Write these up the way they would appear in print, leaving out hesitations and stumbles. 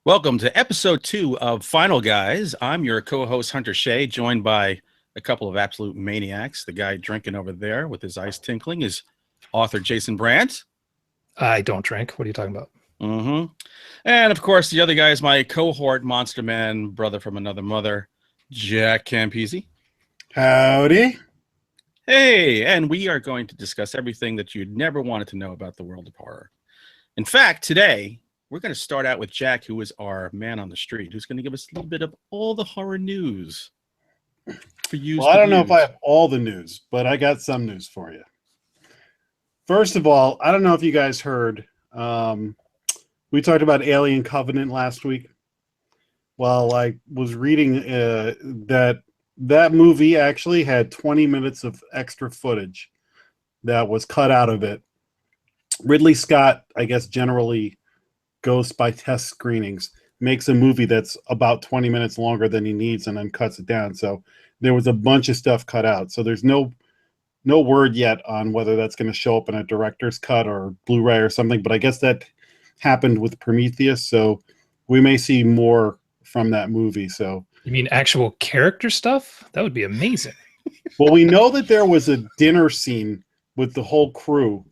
Welcome to episode 2 of Final Guys. I'm your co-host Hunter Shea, joined by a couple of absolute maniacs. The guy drinking over there with his eyes tinkling is author Jason Brandt. I don't drink. What are you talking about? And of course, the other guy is my cohort monster man, brother from another mother, Jack Campese. Howdy. Hey, and we are going to discuss everything that you'd never wanted to know about the world of horror. In fact, today, we're going to start out with Jack, who is our man on the street, who's going to give us a little bit of all the horror news for you. Well, I don't know if I have all the news, but I got some news for you. First of all, I don't know if you guys heard, we talked about Alien Covenant last week. Well, I was reading that movie actually had 20 minutes of extra footage that was cut out of it. Ridley Scott, I guess, generally goes by test screenings, makes a movie that's about 20 minutes longer than he needs and then cuts it down. So there was a bunch of stuff cut out. So there's no word yet on whether that's going to show up in a director's cut or Blu-ray or something, but I guess that happened with Prometheus. So we may see more from that movie. So you mean actual character stuff? That would be amazing. Well, we know that there was a dinner scene with the whole crew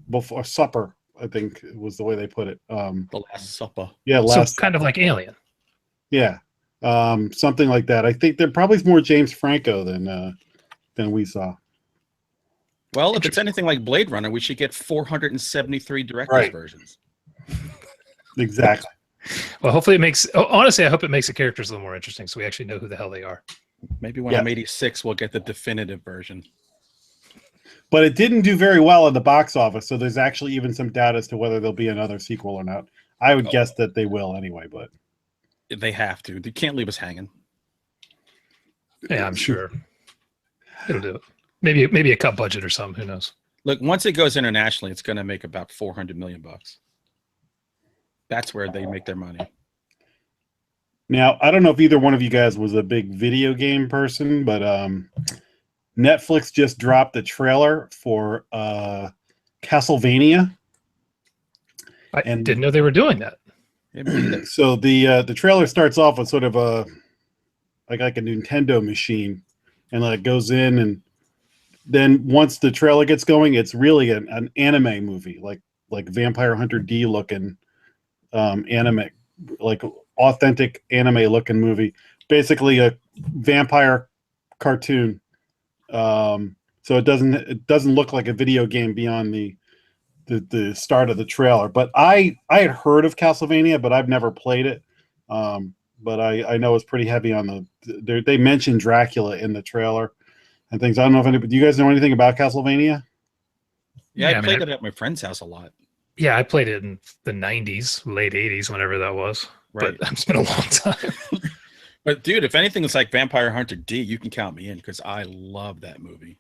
before supper, I think was the way they put it. The Last Supper. Yeah, so kind of like Alien. Yeah, something like that. I think there probably is more James Franco than we saw. Well, if it's anything like Blade Runner, we should get 473 director's versions. Exactly. Well, hopefully it makes. Honestly, I hope it makes the characters a little more interesting, so we actually know who the hell they are. Maybe when I'm 86, we'll get the definitive version. But it didn't do very well in the box office, so there's actually even some doubt as to whether there'll be another sequel or not. I would guess that they will anyway, but they have to. They can't leave us hanging. Yeah, I'm sure it'll do it. Maybe a cut budget or something. Who knows? Look, once it goes internationally, it's going to make about $400 million. That's where they make their money. Now, I don't know if either one of you guys was a big video game person, but Netflix just dropped the trailer for Castlevania. I didn't know they were doing that. So the trailer starts off with sort of a like a Nintendo machine, and it goes in, and then once the trailer gets going, it's really an anime movie, like Vampire Hunter D looking anime, like authentic anime looking movie, basically a vampire cartoon. So it doesn't look like a video game beyond the start of the trailer. But I had heard of Castlevania, but I've never played it. But I know it's pretty heavy on they mentioned Dracula in the trailer and things. I don't know if do you guys know anything about Castlevania? Yeah, I played it at my friend's house a lot. Yeah, I played it in the 90s, late 80s, whenever that was. Right. But it's been a long time. But dude, if anything is like Vampire Hunter D, you can count me in because I love that movie.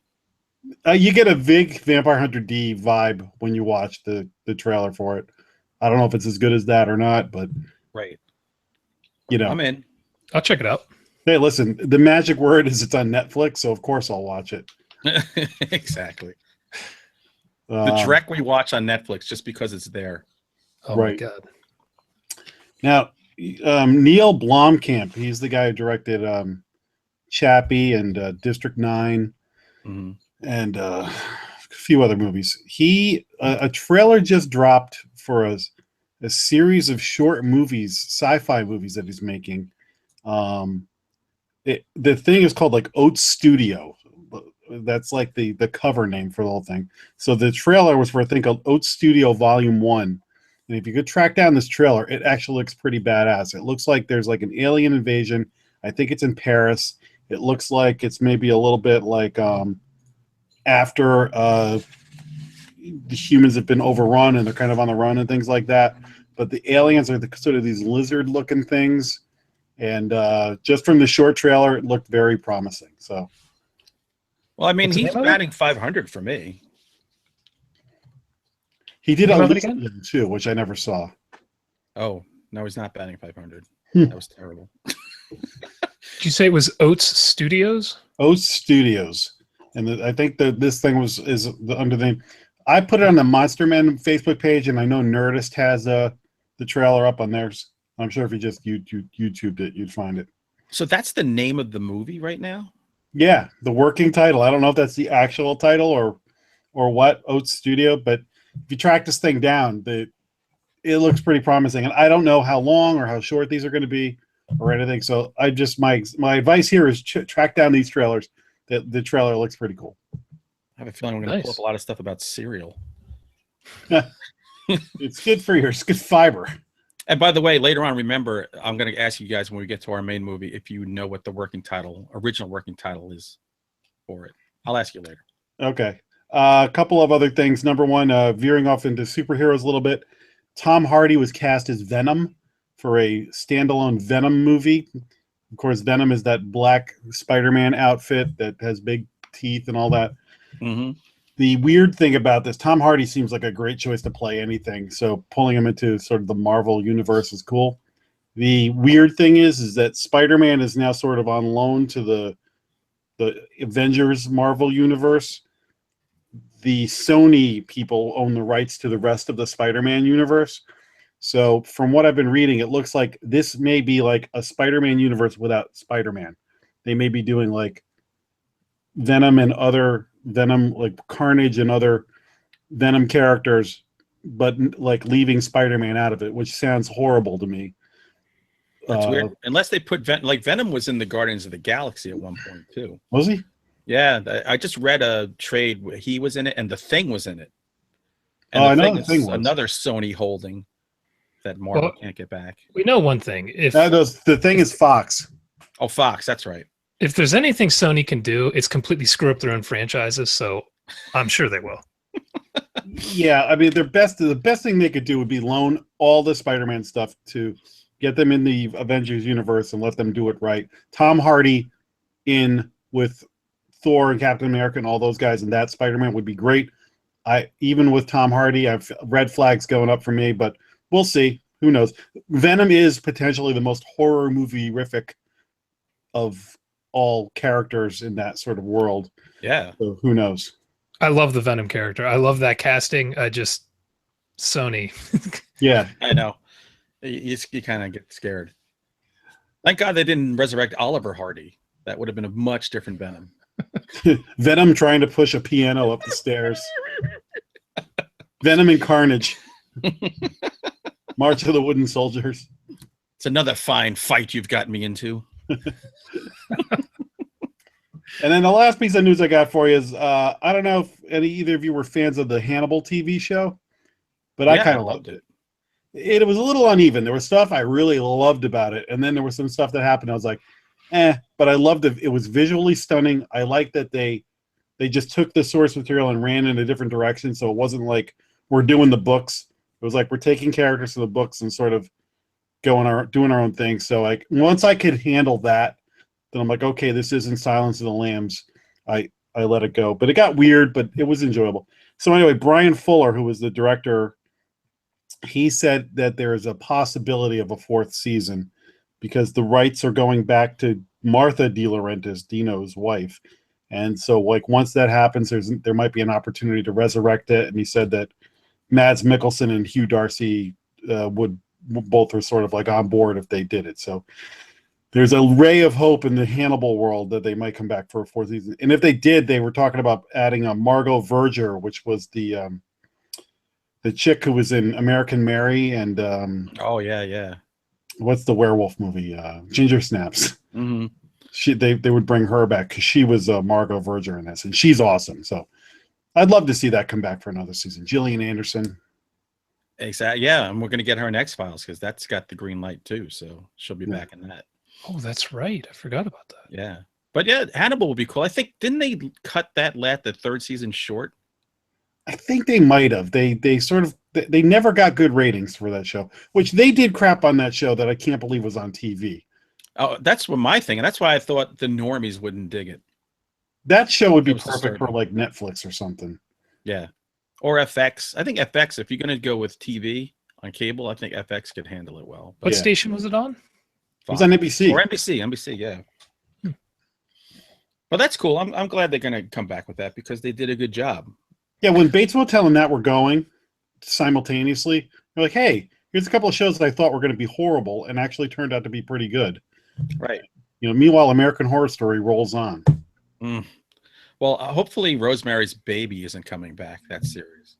You get a big Vampire Hunter D vibe when you watch the trailer for it. I don't know if it's as good as that or not, but right. I'm in. I'll check it out. Hey, listen, the magic word is it's on Netflix, so of course I'll watch it. Exactly. The Trek we watch on Netflix just because it's there. Oh my God. Now, Neil Blomkamp, he's the guy who directed Chappie and District 9 and a few other movies. A trailer just dropped for a series of short movies, sci-fi movies that he's making. The thing is called like Oats Studio. That's like the cover name for the whole thing. So the trailer was for a thing called Oats Studio Volume 1. And if you could track down this trailer, it actually looks pretty badass. It looks like there's like an alien invasion. I think it's in Paris. It looks like it's maybe a little bit like after the humans have been overrun and they're kind of on the run and things like that. But the aliens are sort of these lizard-looking things. And just from the short trailer, it looked very promising. So, well, I mean, he's batting 500 for me. He did Elysium too, which I never saw. Oh, no, he's not batting 500. That was terrible. Did you say it was Oats Studios? Oats Studios. And I think that this thing is under the name. I put it on the Monster Men Facebook page, and I know Nerdist has the trailer up on theirs. I'm sure if you just YouTubed it, you'd find it. So that's the name of the movie right now? Yeah, the working title. I don't know if that's the actual title or what, Oats Studio, but if you track this thing down, it looks pretty promising. And I don't know how long or how short these are going to be or anything. So I just my advice here is track down these trailers. The trailer looks pretty cool. I have a feeling we're going to pull up a lot of stuff about cereal. It's good for it's good fiber. And by the way, later on, remember, I'm going to ask you guys when we get to our main movie if you know what the original working title is for it. I'll ask you later. Okay. A couple of other things. Number one, veering off into superheroes a little bit. Tom Hardy was cast as Venom for a standalone Venom movie. Of course, Venom is that black Spider-Man outfit that has big teeth and all that. Mm-hmm. The weird thing about this, Tom Hardy seems like a great choice to play anything. So pulling him into sort of the Marvel universe is cool. The weird thing is that Spider-Man is now sort of on loan to the Avengers Marvel universe. The Sony people own the rights to the rest of the Spider-Man universe. So from what I've been reading, it looks like this may be like a Spider-Man universe without Spider-Man. They may be doing like Venom and other Venom, like Carnage and other Venom characters, but like leaving Spider-Man out of it, which sounds horrible to me. That's weird. Unless they put Venom was in the Guardians of the Galaxy at one point too. Was he? Yeah, I just read a trade where he was in it and the Thing was in it. And I know the Thing was another Sony holding that Marvel can't get back. We know one thing. The Thing is Fox. Oh, Fox, that's right. If there's anything Sony can do, it's completely screw up their own franchises. So I'm sure they will. Yeah, I mean, the best thing they could do would be loan all the Spider-Man stuff to get them in the Avengers universe and let them do it right. Tom Hardy in with Thor and Captain America and all those guys and that Spider-Man would be great. Even with Tom Hardy, I've red flags going up for me, but we'll see. Who knows? Venom is potentially the most horror movie-rific of all characters in that sort of world. Yeah. So who knows? I love the Venom character. I love that casting. Sony. Yeah. I know. You kind of get scared. Thank God they didn't resurrect Oliver Hardy. That would have been a much different Venom. Venom trying to push a piano up the stairs. Venom and Carnage. March of the Wooden Soldiers. It's another fine fight you've got me into. And then the last piece of news I got for you is I don't know if either of you were fans of the Hannibal TV show, but I kind of loved it. It was a little uneven. There was stuff I really loved about it, and then there was some stuff that happened. I was like, but I loved it. It was visually stunning. I liked that they just took the source material and ran in a different direction, so it wasn't like we're doing the books. It was like we're taking characters from the books and sort of doing our own thing. So like once I could handle that, then I'm like, okay, this isn't Silence of the Lambs. I let it go. But it got weird, but it was enjoyable. So anyway, Brian Fuller, who was the director, he said that there is a possibility of a fourth season because the rights are going back to Martha De Laurentiis, Dino's wife. And so like once that happens, there might be an opportunity to resurrect it. And he said that Mads Mikkelsen and Hugh Darcy both are sort of like on board if they did it. So there's a ray of hope in the Hannibal world that they might come back for a fourth season. And if they did, they were talking about adding a Margot Verger, which was the chick who was in American Mary and oh yeah. What's the werewolf movie? Ginger Snaps. Mm-hmm. They would bring her back because she was Margot Verger in this, and she's awesome. So I'd love to see that come back for another season. Gillian Anderson. Exactly. Yeah, and we're going to get her in X-Files because that's got the green light too. So she'll be back in that. Oh, that's right. I forgot about that. Yeah. But yeah, Hannibal would be cool. I think, didn't they cut the third season short? I think they might have. They never got good ratings for that show, which they did crap on that show that I can't believe was on TV. Oh, that's what my thing. And that's why I thought the normies wouldn't dig it. That show would be perfect for like Netflix or something. Yeah. Or FX. I think FX, if you're going to go with TV on cable, I think FX could handle it well. What station was it on? It was on NBC. Or NBC, yeah. Well, that's cool. I'm glad they're going to come back with that because they did a good job. Yeah, when Bates Motel and that were going simultaneously, they're like, hey, here's a couple of shows that I thought were going to be horrible and actually turned out to be pretty good. Right. Meanwhile, American Horror Story rolls on. Mm. Well, hopefully Rosemary's Baby isn't coming back, that series.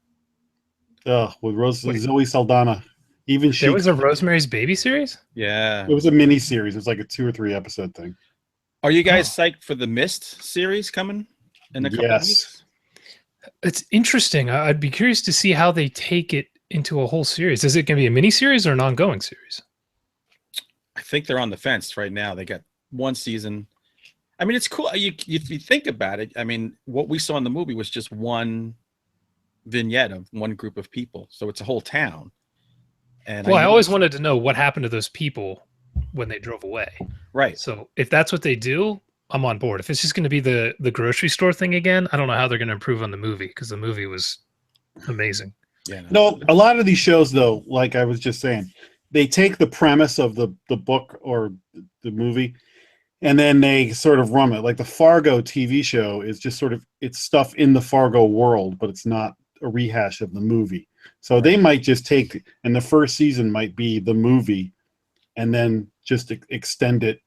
With Zoe Saldana. Even she. There was a Rosemary's Baby series? Yeah. It was a mini series. It was like a 2 or 3 episode thing. Are you guys psyched for the Mist series coming in a couple of weeks? It's interesting. I'd be curious to see how they take it into a whole series. Is it going to be a mini series or an ongoing series? I think they're on the fence right now. They got 1 season. I mean, it's cool. If you think about it, I mean, what we saw in the movie was just one vignette of one group of people. So it's a whole town. And I always wanted to know what happened to those people when they drove away. Right. So if that's what they do, I'm on board. If it's just going to be the grocery store thing again, I don't know how they're going to improve on the movie, because the movie was amazing. Yeah. No, a lot of these shows, though, like I was just saying, they take the premise of the book or the movie, and then they sort of run it. Like the Fargo TV show is just sort of, it's stuff in the Fargo world, but it's not a rehash of the movie. So they might just take, and the first season might be the movie, and then just extend it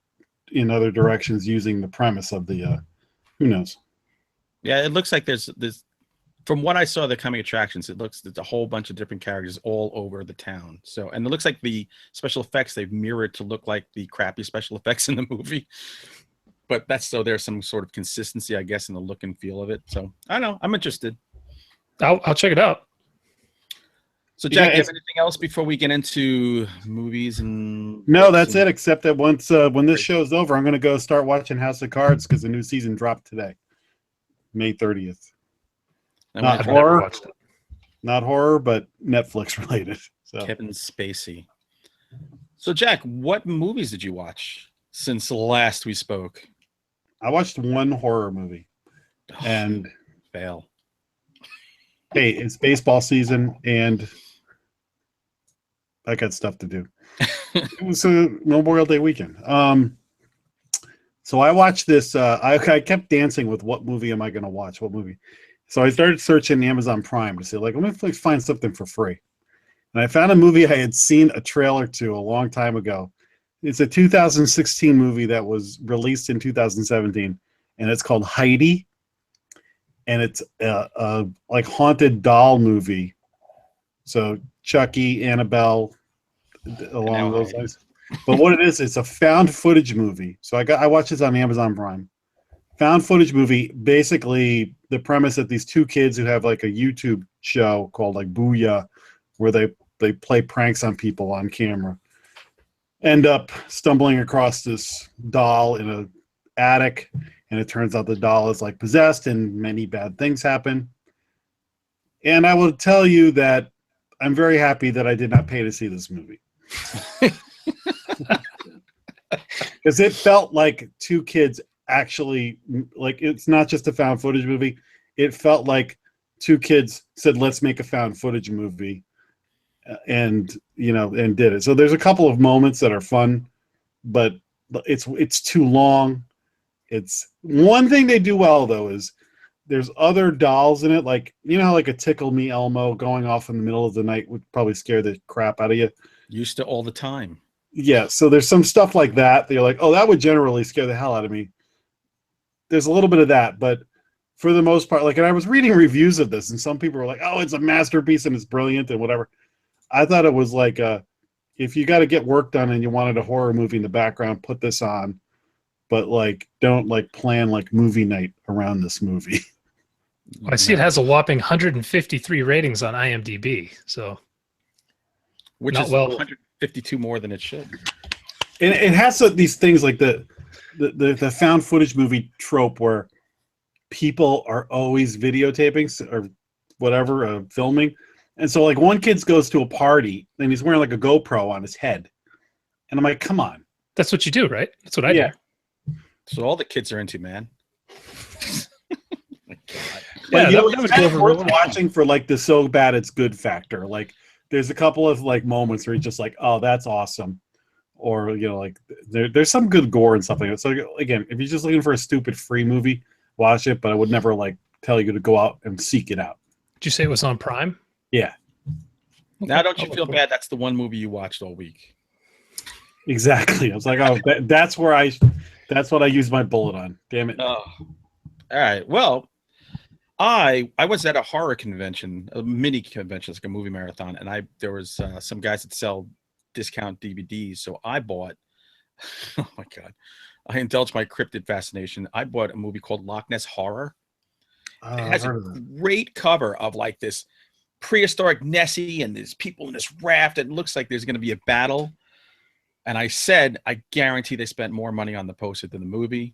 in other directions using the premise of the, who knows? Yeah, it looks like there's from what I saw, the coming attractions, it looks there's a whole bunch of different characters all over the town. So, and it looks like the special effects they've mirrored to look like the crappy special effects in the movie. But that's so there's some sort of consistency, I guess, in the look and feel of it. So I don't know. I'm interested. I'll check it out. So, Jack, you have anything else before we get into movies and? No, that's it. Except that once when this show's over, I'm going to go start watching House of Cards because the new season dropped today, May 30th. Not horror, not horror, but Netflix related. So. Kevin Spacey. So, Jack, what movies did you watch since last we spoke? I watched one horror movie, and fail. Hey, it's baseball season, and I got stuff to do. It was a Memorial Day weekend. So I watched this. I kept dancing with what movie am I going to watch? What movie? So I started searching Amazon Prime to see, like, let me find something for free. And I found a movie I had seen a trailer to a long time ago. It's a 2016 movie that was released in 2017, and it's called Heidi. And it's a like haunted doll movie. So Chucky, Annabelle, along those lines. But what it is, it's a found footage movie. So I watched this on Amazon Prime. Found footage movie. Basically, the premise that these two kids who have like a YouTube show called like Booyah, where they play pranks on people on camera, end up stumbling across this doll in an attic, and it turns out the doll is like possessed, and many bad things happen. And I will tell you that I'm very happy that I did not pay to see this movie. Because it felt like two kids actually, like, it's not just a found footage movie. It felt like two kids said, let's make a found footage movie, and did it. So there's a couple of moments that are fun, but it's too long. It's one thing they do well, though, is there's other dolls in it. Like, how like a Tickle Me Elmo going off in the middle of the night would probably scare the crap out of you. Used to all the time. Yeah, so there's some stuff like that you're like, oh, that would generally scare the hell out of me. There's a little bit of that, but for the most part, and I was reading reviews of this, and some people were like, oh, it's a masterpiece and it's brilliant and whatever. I thought it was like, if you got to get work done and you wanted a horror movie in the background, put this on. But don't plan movie night around this movie. I see it has a whopping 153 ratings on IMDb. So, which is 152 more than it should. And it has these things like the found footage movie trope where people are always videotaping or whatever, filming. And so one kid goes to a party and he's wearing a GoPro on his head. And I'm like, come on. That's what you do, right? That's what I do. So all the kids are into, man. But it's kind of worth watching for the so bad it's good factor. There's a couple of moments where you're just like, oh, that's awesome. Or there's some good gore and stuff like that. So again, if you're just looking for a stupid free movie, watch it, but I would never tell you to go out and seek it out. Did you say it was on Prime? Yeah. Now, don't you I'll feel look bad? That's the one movie you watched all week. Exactly. I was like, oh, that's what I used my bullet on. Damn it. Oh, all right. Well, I was at a horror convention, a mini convention, like a movie marathon, and there was some guys that sell discount DVDs. So I bought. Oh my god! I indulged my cryptid fascination. I bought a movie called Loch Ness Horror. It has a great cover of like this prehistoric Nessie, and there's people in this raft. It looks like there's going to be a battle. And I said, I guarantee they spent more money on the poster than the movie.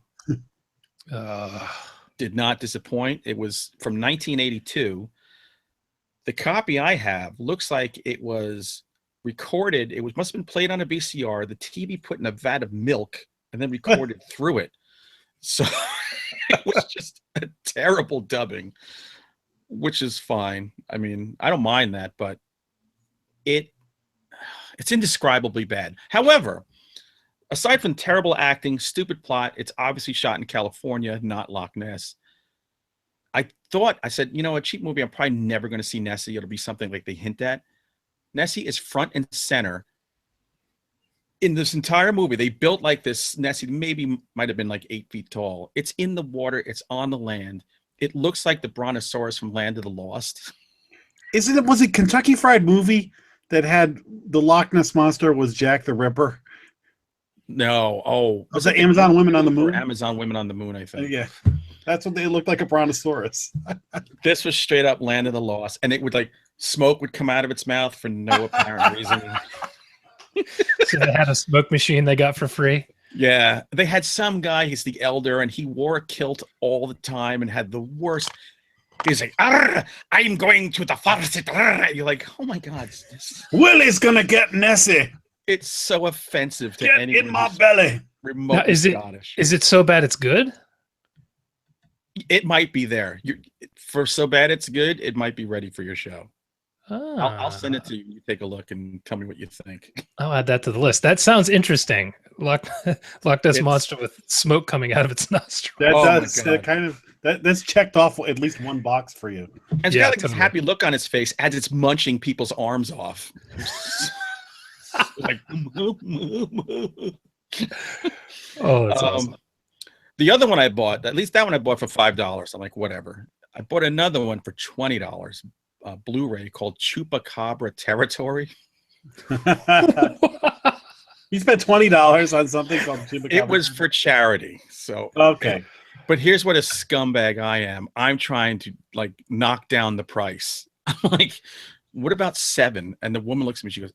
Did not disappoint. It was from 1982. The copy I have looks like it was recorded. It must have been played on a VCR. The TV put in a vat of milk and then recorded through it. So it was just a terrible dubbing, which is fine. I mean, I don't mind that, but it's indescribably bad. However, aside from terrible acting, stupid plot, it's obviously shot in California, not Loch Ness. I said, a cheap movie, I'm probably never going to see Nessie. It'll be something like they hint at. Nessie is front and center in this entire movie. They built like this Nessie, might have been like 8 feet tall. It's in the water. It's on the land. It looks like the Brontosaurus from Land of the Lost. Was it Kentucky Fried Movie that had the Loch Ness Monster was Jack the Ripper? No. Oh, was that Amazon Women on the Moon? Amazon Women on the Moon, I think. Yeah. That's what they looked like, a Brontosaurus. This was straight up Land of the Lost, and it would like smoke would come out of its mouth for no apparent reason. So they had a smoke machine they got for free. Yeah, they had some guy. He's the elder, and he wore a kilt all the time and had the worst. He's like, "I'm going to the forest." You're like, "Oh my god, Willie's gonna get Nessie." It's so offensive to Get anyone in my belly. Remotely Scottish. Is it so bad it's good? It might be there. For so bad it's good, it might be ready for your show. I'll send it to you. You take a look and tell me what you think. I'll add that to the list. That sounds interesting. Loch Ness Monster with smoke coming out of its nostril. That's checked off at least one box for you. And it's got like this happy look on its face as it's munching people's arms off. Like, oh, that's awesome. The other one I bought, at least that one I bought for $5. I'm like, whatever. I bought another one for $20, Blu-ray called Chupacabra Territory. You spent $20 on something called Chupacabra. It was for charity. So okay. But here's what a scumbag I am. I'm trying to like knock down the price. I'm like, what about $7? And the woman looks at me, she goes,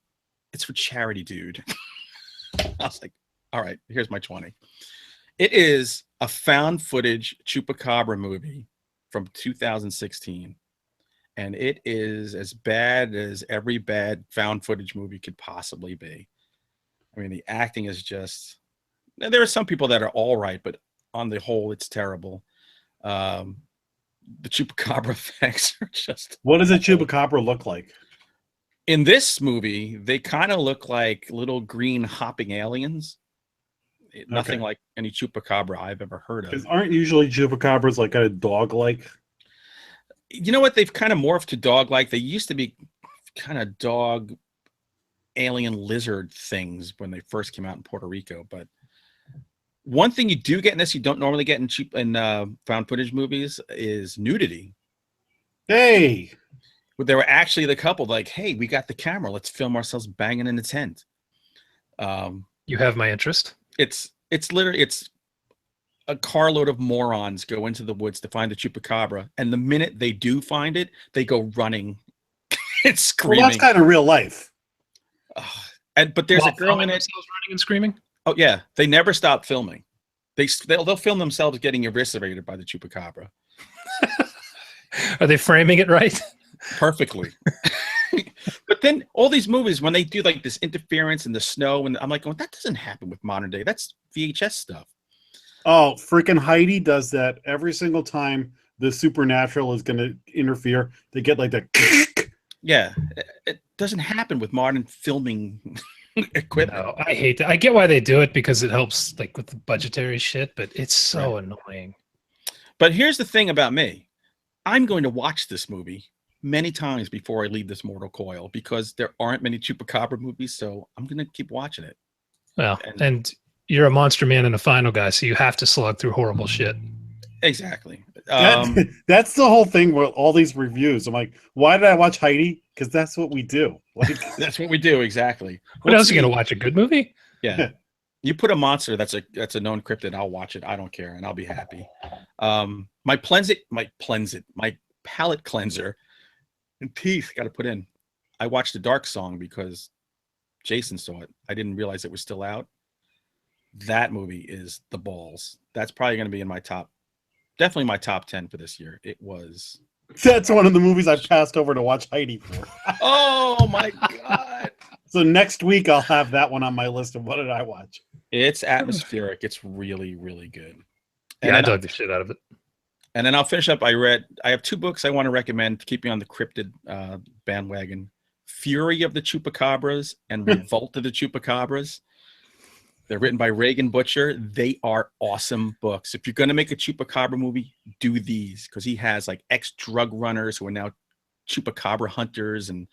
"It's for charity, dude." I was like, all right, here's my 20. It is a found footage Chupacabra movie from 2016. And it is as bad as every bad found footage movie could possibly be. I mean, the acting is just, there are some people that are all right, but on the whole, it's terrible. The Chupacabra effects are just. What does a Chupacabra look like? In this movie, they kind of look like little green hopping aliens. Nothing like any Chupacabra I've ever heard of. Aren't usually Chupacabras like a dog-like? You know what? They've kind of morphed to dog-like. They used to be kind of dog alien lizard things when they first came out in Puerto Rico. But one thing you do get in this, you don't normally get in found footage movies, is nudity. Hey! They were actually the couple like, "Hey, we got the camera. Let's film ourselves banging in a tent." You have my interest. It's literally a carload of morons go into the woods to find the Chupacabra, and the minute they do find it, they go running and screaming. Well, that's kind of real life. But there's a girl in it running and screaming. Oh yeah, they never stop filming. They'll film themselves getting eviscerated by the Chupacabra. Are they framing it right? Perfectly. But then all these movies, when they do like this interference in the snow, and I'm like, "Oh, that doesn't happen with modern day. That's VHS stuff." Oh, freaking Heidi does that every single time the supernatural is going to interfere. They get like that. Yeah, it doesn't happen with modern filming equipment. No, I hate that. I get why they do it because it helps like with the budgetary shit, but it's so annoying. But here's the thing about me. I'm going to watch this movie many times before I leave this mortal coil because there aren't many Chupacabra movies, so I'm gonna keep watching it. Well, and you're a monster man and a final guy, so you have to slug through horrible shit. Exactly. That's the whole thing with all these reviews. I'm like, why did I watch Heidi? Because that's what we do. Like, that's what we do. Exactly. What else are you gonna watch? A good movie? Yeah. You put a monster that's a known cryptid, I'll watch it. I don't care, and I'll be happy. My palate cleanser and teeth got to put in. I watched The Dark Song because Jason saw it. I didn't realize it was still out. That movie is the balls. That's probably going to be in my top, definitely my top 10 for this year. It was. That's one of the movies I passed over to watch Heidi for. Oh my God. So next week I'll have that one on my list of what did I watch. It's atmospheric. It's really, really good. And I dug the shit out of it. And then I'll finish up. I have 2 books I want to recommend to keep me on the cryptid bandwagon. Fury of the Chupacabras and Revolt of the Chupacabras. They're written by Raegan Butcher. They are awesome books. If you're going to make a Chupacabra movie, do these because he has like ex-drug runners who are now Chupacabra hunters. And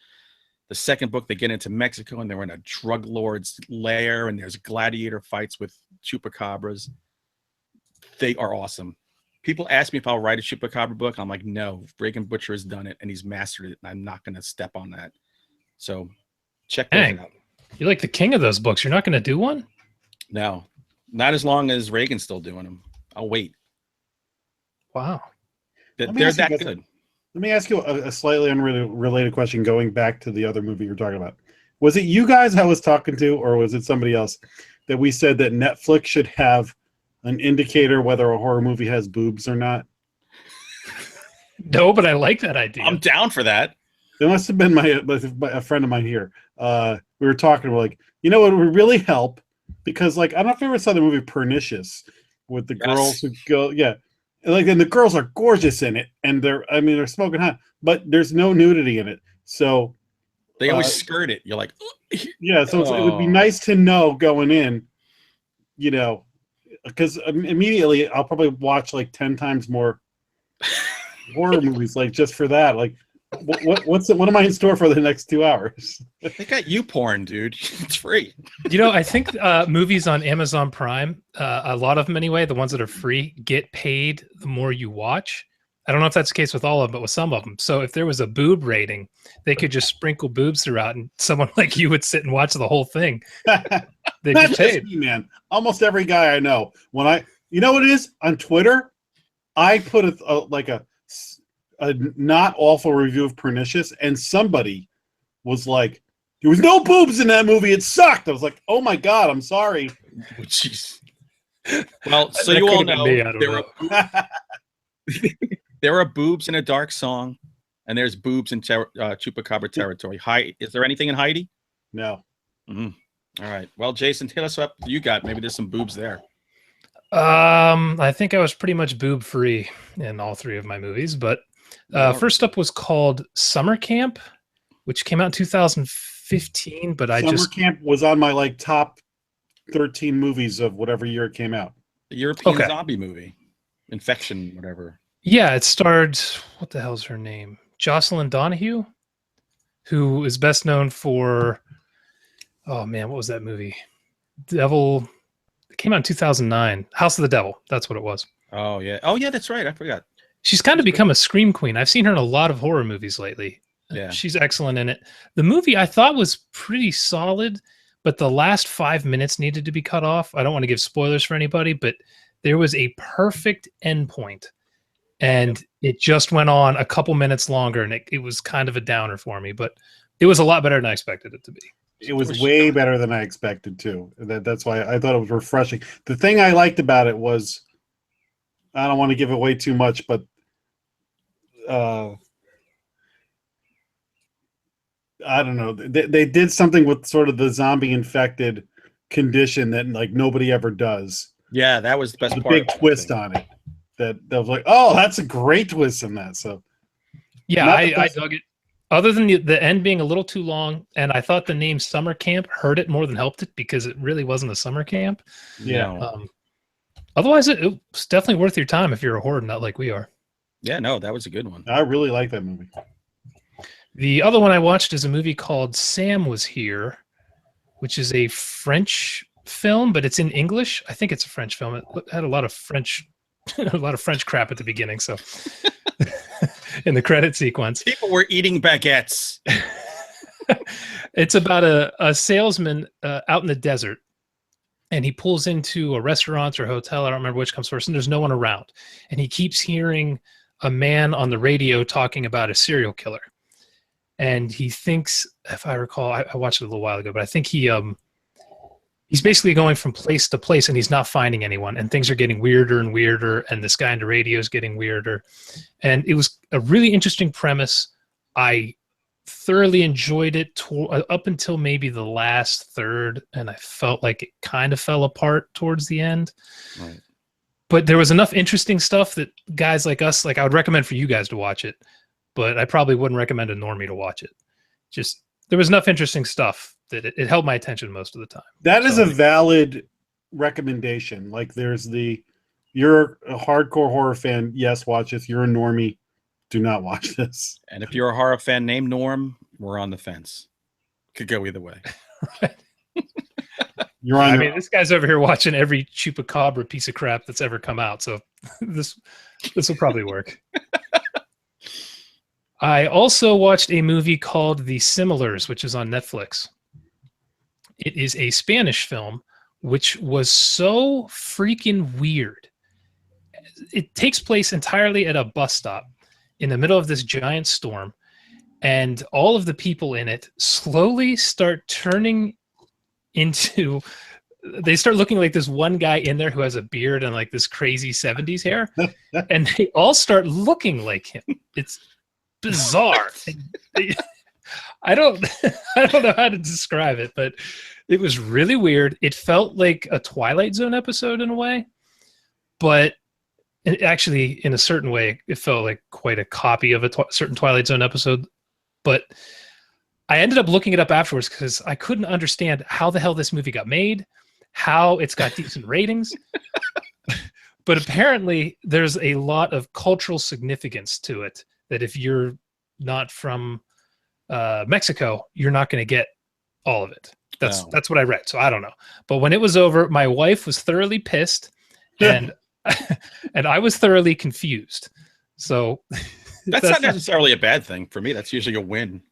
the second book, they get into Mexico and they're in a drug lord's lair and there's gladiator fights with Chupacabras. They are awesome. People ask me if I'll write a Chupacabra book. I'm like, no, Raegan Butcher has done it and he's mastered it. And I'm not going to step on that. So check those out. You're like the king of those books. You're not going to do one? No, not as long as Reagan's still doing them. I'll wait. Wow. They're that good. Let me ask you a slightly unrelated question going back to the other movie you're talking about. Was it you guys I was talking to, or was it somebody else that we said that Netflix should have an indicator whether a horror movie has boobs or not? No, but I like that idea. I'm down for that. It must have been a friend of mine here. We were talking, we're like, you know what would really help? Because like I don't know if you ever saw the movie Pernicious with the girls who go, and the girls are gorgeous in it, and they're smoking hot, but there's no nudity in it. So they always skirt it. You're like, so it would be nice to know going in, you know, because immediately I'll probably watch like 10 times more horror movies, like just for that. Like, what am I in store for the next 2 hours? They got you porn, dude. It's free. You know, I think movies on Amazon Prime, a lot of them anyway, the ones that are free, get paid the more you watch. I don't know if that's the case with all of them, but with some of them. So if there was a boob rating, they could just sprinkle boobs throughout, and someone like you would sit and watch the whole thing. They get paid. Me, man. Almost every guy I know, you know what it is on Twitter, I put a not awful review of Pernicious, and somebody was like, there was no boobs in that movie, it sucked. I was like, oh my God, I'm sorry. Jeez. Well, so you all know there are boobs in A Dark Song, and there's boobs in Chupacabra Territory. Is there anything in Heidi? No. Mm-hmm. All right. Well, Jason, hit us up. Maybe there's some boobs there. I think I was pretty much boob free in all 3 of my movies, but first up was called Summer Camp, which came out in 2015. But Summer Camp was on my like top 13 movies of whatever year it came out. The European zombie movie, Infection, whatever. Yeah, it starred, what the hell's her name? Jocelyn Donahue, who is best known for, oh man, what was that movie? Devil. It came out in 2009. House of the Devil. That's what it was. Oh yeah. Oh yeah, that's right. I forgot. She's kind of become a scream queen. I've seen her in a lot of horror movies lately. Yeah. She's excellent in it. The movie I thought was pretty solid, but the last 5 minutes needed to be cut off. I don't want to give spoilers for anybody, but there was a perfect endpoint. And it just went on a couple minutes longer, and it was kind of a downer for me, but it was a lot better than I expected it to be. It was way better than I expected too. That's why I thought it was refreshing. The thing I liked about it was, I don't want to give away too much, but I don't know. They did something with sort of the zombie infected condition that like nobody ever does. Yeah, that was the best part. Big twist on it. That was like, oh, that's a great twist in that. So yeah, I dug it. Other than the end being a little too long, and I thought the name Summer Camp hurt it more than helped it because it really wasn't a summer camp. Yeah. Otherwise, it's definitely worth your time if you're a horror nut like we are. Yeah, no, that was a good one. I really like that movie. The other one I watched is a movie called Sam Was Here, which is a French film, but it's in English. I think it's a French film. It had a lot of French, a lot of French crap at the beginning. So in the credit sequence, People were eating baguettes. it's about a salesman out in the desert, and he pulls into a restaurant or hotel. I don't remember which comes first, and there's no one around. And he keeps hearing a man on the radio talking about a serial killer. And he thinks, if I recall, I watched it a little while ago, but I think he's basically going from place to place, and he's not finding anyone, and things are getting weirder and weirder, and this guy on the radio is getting weirder. And it was a really interesting premise. I thoroughly enjoyed it up until maybe the last third, and I felt like it kind of fell apart towards the end. Right. But there was enough interesting stuff that guys like us, like I would recommend for you guys to watch it, but I probably wouldn't recommend a normie to watch it. Just there was enough interesting stuff that it held my attention most of the time. That is a valid recommendation. Like there's you're a hardcore horror fan, yes, watch this. You're a normie, do not watch this. And if you're a horror fan named Norm, we're on the fence. Could go either way. Right. You're on. I mean, this guy's over here watching every Chupacabra piece of crap that's ever come out, so this will probably work. I also watched a movie called The Similars, which is on Netflix. It is a Spanish film, which was so freaking weird. It takes place entirely at a bus stop in the middle of this giant storm, and all of the people in it slowly start turning into... They start looking like this one guy in there who has a beard and like this crazy 70s hair, and they all start looking like him. It's bizarre. I don't know how to describe it, but it was really weird. It felt like a Twilight Zone episode in a way, but it actually, in a certain way, it felt like quite a copy of a certain Twilight Zone episode. But I ended up looking it up afterwards because I couldn't understand how the hell this movie got made, how it's got decent ratings. But apparently there's a lot of cultural significance to it that if you're not from Mexico, you're not going to get all of it. That's what I read. So I don't know. But when it was over, my wife was thoroughly pissed and and I was thoroughly confused. So that's not necessarily a bad thing for me. That's usually a win.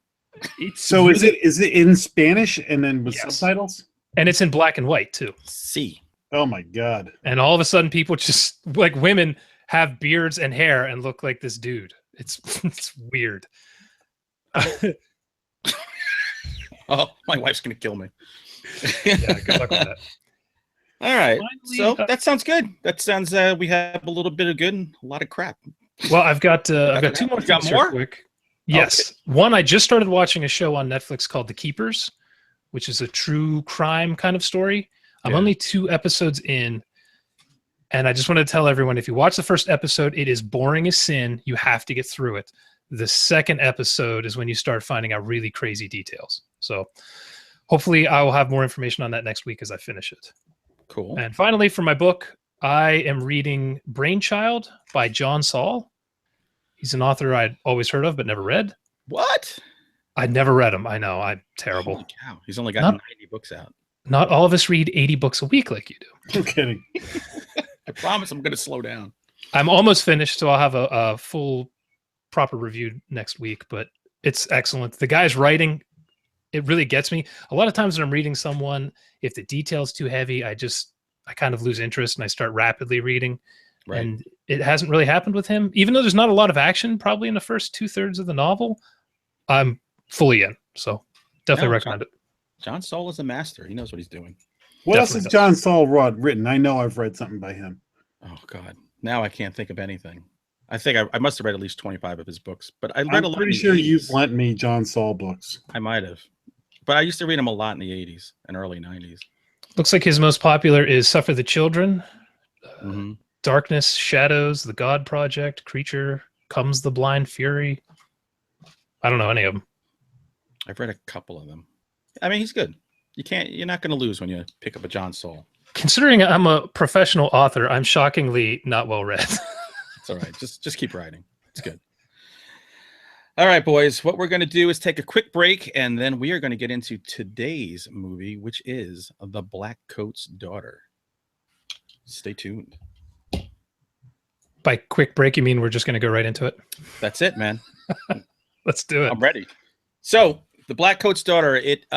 So is it in Spanish and then with subtitles? And it's in black and white too. See. Oh my God. And all of a sudden people just like women have beards and hair and look like this dude. It's weird. Oh, my wife's going to kill me. Yeah, good luck with that. All right. Finally, So that sounds good. That sounds we have a little bit of good and a lot of crap. Well, I've got two more You got things more? real quick. Yes. Okay. One, I just started watching a show on Netflix called The Keepers, which is a true crime kind of story. I'm only 2 episodes in, and I just want to tell everyone, if you watch the first episode, it is boring as sin. You have to get through it. The second episode is when you start finding out really crazy details. So hopefully I will have more information on that next week as I finish it. Cool. And finally, for my book, I am reading Brainchild by John Saul. He's an author I'd always heard of but never read. What? I'd never read him. I know. I'm terrible. Holy cow. He's only got 90 books out. Not all of us read 80 books a week like you do. I'm kidding. I promise I'm going to slow down. I'm almost finished, so I'll have a full, proper review next week, but it's excellent. The guy's writing, it really gets me. A lot of times when I'm reading someone, if the detail's too heavy, I kind of lose interest and I start rapidly reading. Right. And it hasn't really happened with him. Even though there's not a lot of action probably in the first 2/3 of the novel, I'm fully in. So definitely recommend it. John Saul is a master. He knows what he's doing. What else has John Saul written? I know I've read something by him. Oh, God. Now I can't think of anything. I think I must have read at least 25 of his books, but I read a lot. I'm pretty sure you've lent me John Saul books. I might have. But I used to read him a lot in the 80s and early 90s. Looks like his most popular is Suffer the Children, mm-hmm. Darkness, Shadows, The God Project, Creature, Comes the Blind Fury. I don't know any of them. I've read a couple of them. I mean, he's good. You're not going to lose when you pick up a John Saul. Considering I'm a professional author, I'm shockingly not well read. It's all right. Just keep writing. It's good. All right, boys. What we're going to do is take a quick break, and then we are going to get into today's movie, which is The Blackcoat's Daughter. Stay tuned. By quick break, you mean we're just going to go right into it? That's it, man. Let's do it. I'm ready. So, The Blackcoat's Daughter, it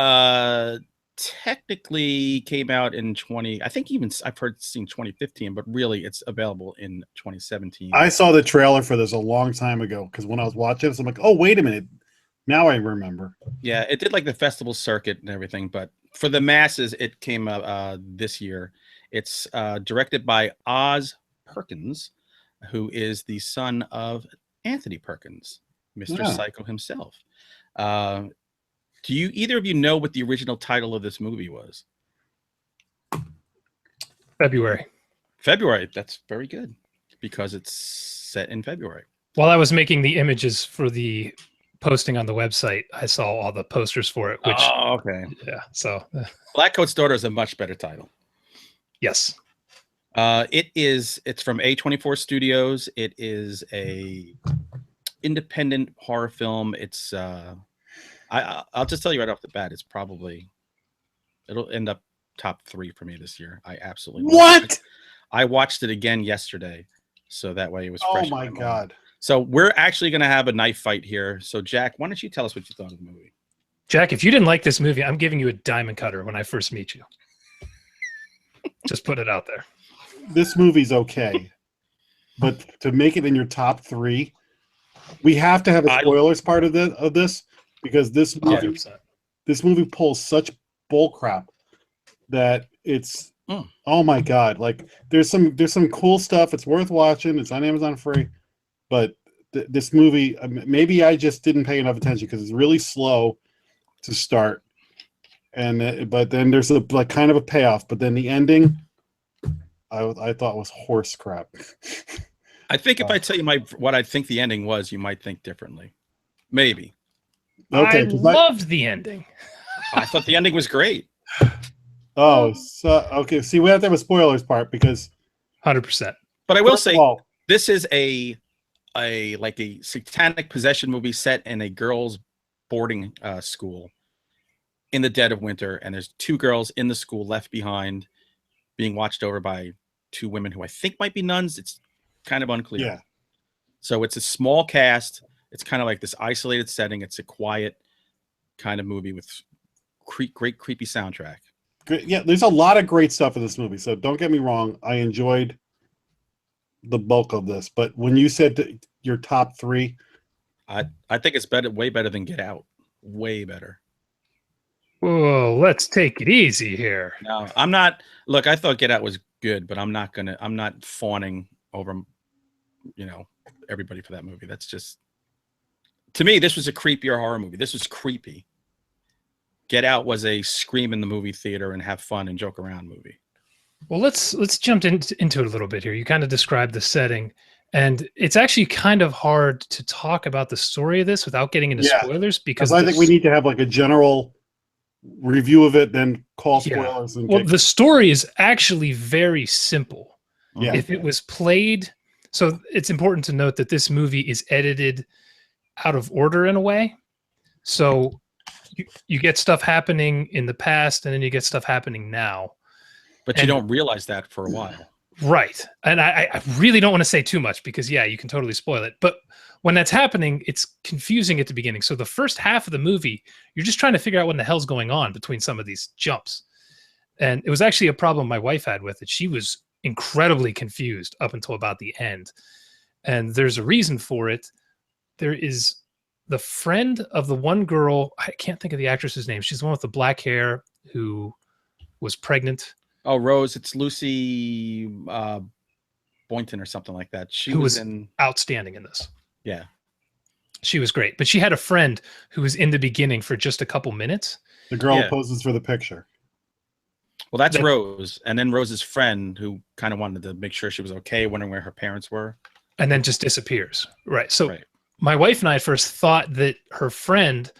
technically came out in I think even I've seen 2015, but really it's available in 2017. I saw the trailer for this a long time ago because when I was watching this, I'm like, oh, wait a minute. Now I remember. Yeah, it did like the festival circuit and everything, but for the masses, it came out this year. It's directed by Oz Perkins, who is the son of Anthony Perkins, Mr. Yeah. Psycho himself. Do you either of you know what the original title of this movie was? February. February. That's very good because it's set in February. While I was making the images for the posting on the website, I saw all the posters for it. Which, okay. Yeah. So, Blackcoat's Daughter is a much better title. Yes. It's from A24 Studios. It is a independent horror film. It's I'll just tell you right off the bat, it'll end up top 3 for me this year. I absolutely love it. I watched it again yesterday, so that way it was fresh. Oh my God. So we're actually going to have a knife fight here. So Jack, why don't you tell us what you thought of the movie? Jack, if you didn't like this movie, I'm giving you a diamond cutter when I first meet you. Just put it out there. This movie's okay, but to make it in your top 3, we have to have a spoilers part of this because this movie pulls such bull crap that it's oh my God. Like there's some cool stuff. It's worth watching. It's on Amazon free, but this movie, maybe I just didn't pay enough attention because it's really slow to start, and but then there's a like kind of a payoff, but then the ending I thought was horse crap. I think if I tell you what I think the ending was, you might think differently. Maybe. Okay, I loved the ending. I thought the ending was great. Oh, so okay. See, we have to have a spoilers part because 100%. But I will say this is a satanic possession movie set in a girls' boarding school in the dead of winter, and there's 2 girls in the school left behind, being watched over by 2 women who I think might be nuns. It's kind of unclear. Yeah. So it's a small cast. It's kind of like this isolated setting. It's a quiet kind of movie with great creepy soundtrack. Yeah, there's a lot of great stuff in this movie. So don't get me wrong. I enjoyed the bulk of this. But when you said your top 3, I think it's way better than Get Out. Way better. Whoa, let's take it easy here. No, I'm not. Look, I thought Get Out was good, but I'm not fawning over, everybody for that movie. That's just, to me, this was a creepier horror movie. This was creepy. Get Out was a scream in the movie theater and have fun and joke around movie. Well, let's jump into it a little bit here. You kind of described the setting, and it's actually kind of hard to talk about the story of this without getting into spoilers because I think we need to have like a general review of it, then call spoilers. Well, the story is actually very simple. Yeah. If it was played, so it's important to note that this movie is edited out of order in a way. So you get stuff happening in the past, and then you get stuff happening now. But you don't realize that for a while. Right. And I really don't want to say too much because, you can totally spoil it. But when that's happening, it's confusing at the beginning. So the first half of the movie, you're just trying to figure out what the hell's going on between some of these jumps. And it was actually a problem my wife had with it. She was incredibly confused up until about the end. And there's a reason for it. There is the friend of the one girl. I can't think of the actress's name. She's the one with the black hair who was pregnant. Oh, Rose. It's Lucy Boynton or something like that. She was outstanding in this. Yeah. She was great. But she had a friend who was in the beginning for just a couple minutes. The girl who poses for the picture. Well, that's Rose. And then Rose's friend who kind of wanted to make sure she was okay, wondering where her parents were. And then just disappears. Right. So my wife and I first thought that her friend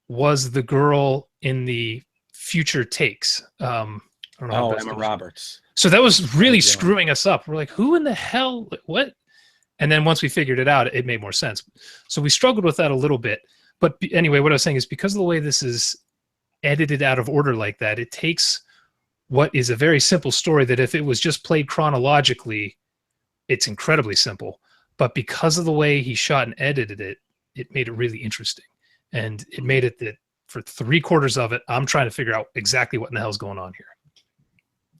was the girl in the future takes. I don't know. Emma Roberts. So that was really screwing us up. We're like, who in the hell? What? And then once we figured it out, it made more sense. So we struggled with that a little bit. But anyway, what I was saying is because of the way this is edited out of order like that, it takes what is a very simple story that if it was just played chronologically, it's incredibly simple. But because of the way he shot and edited it, it made it really interesting. And it made it that for 3/4 of it, I'm trying to figure out exactly what in the hell's going on here.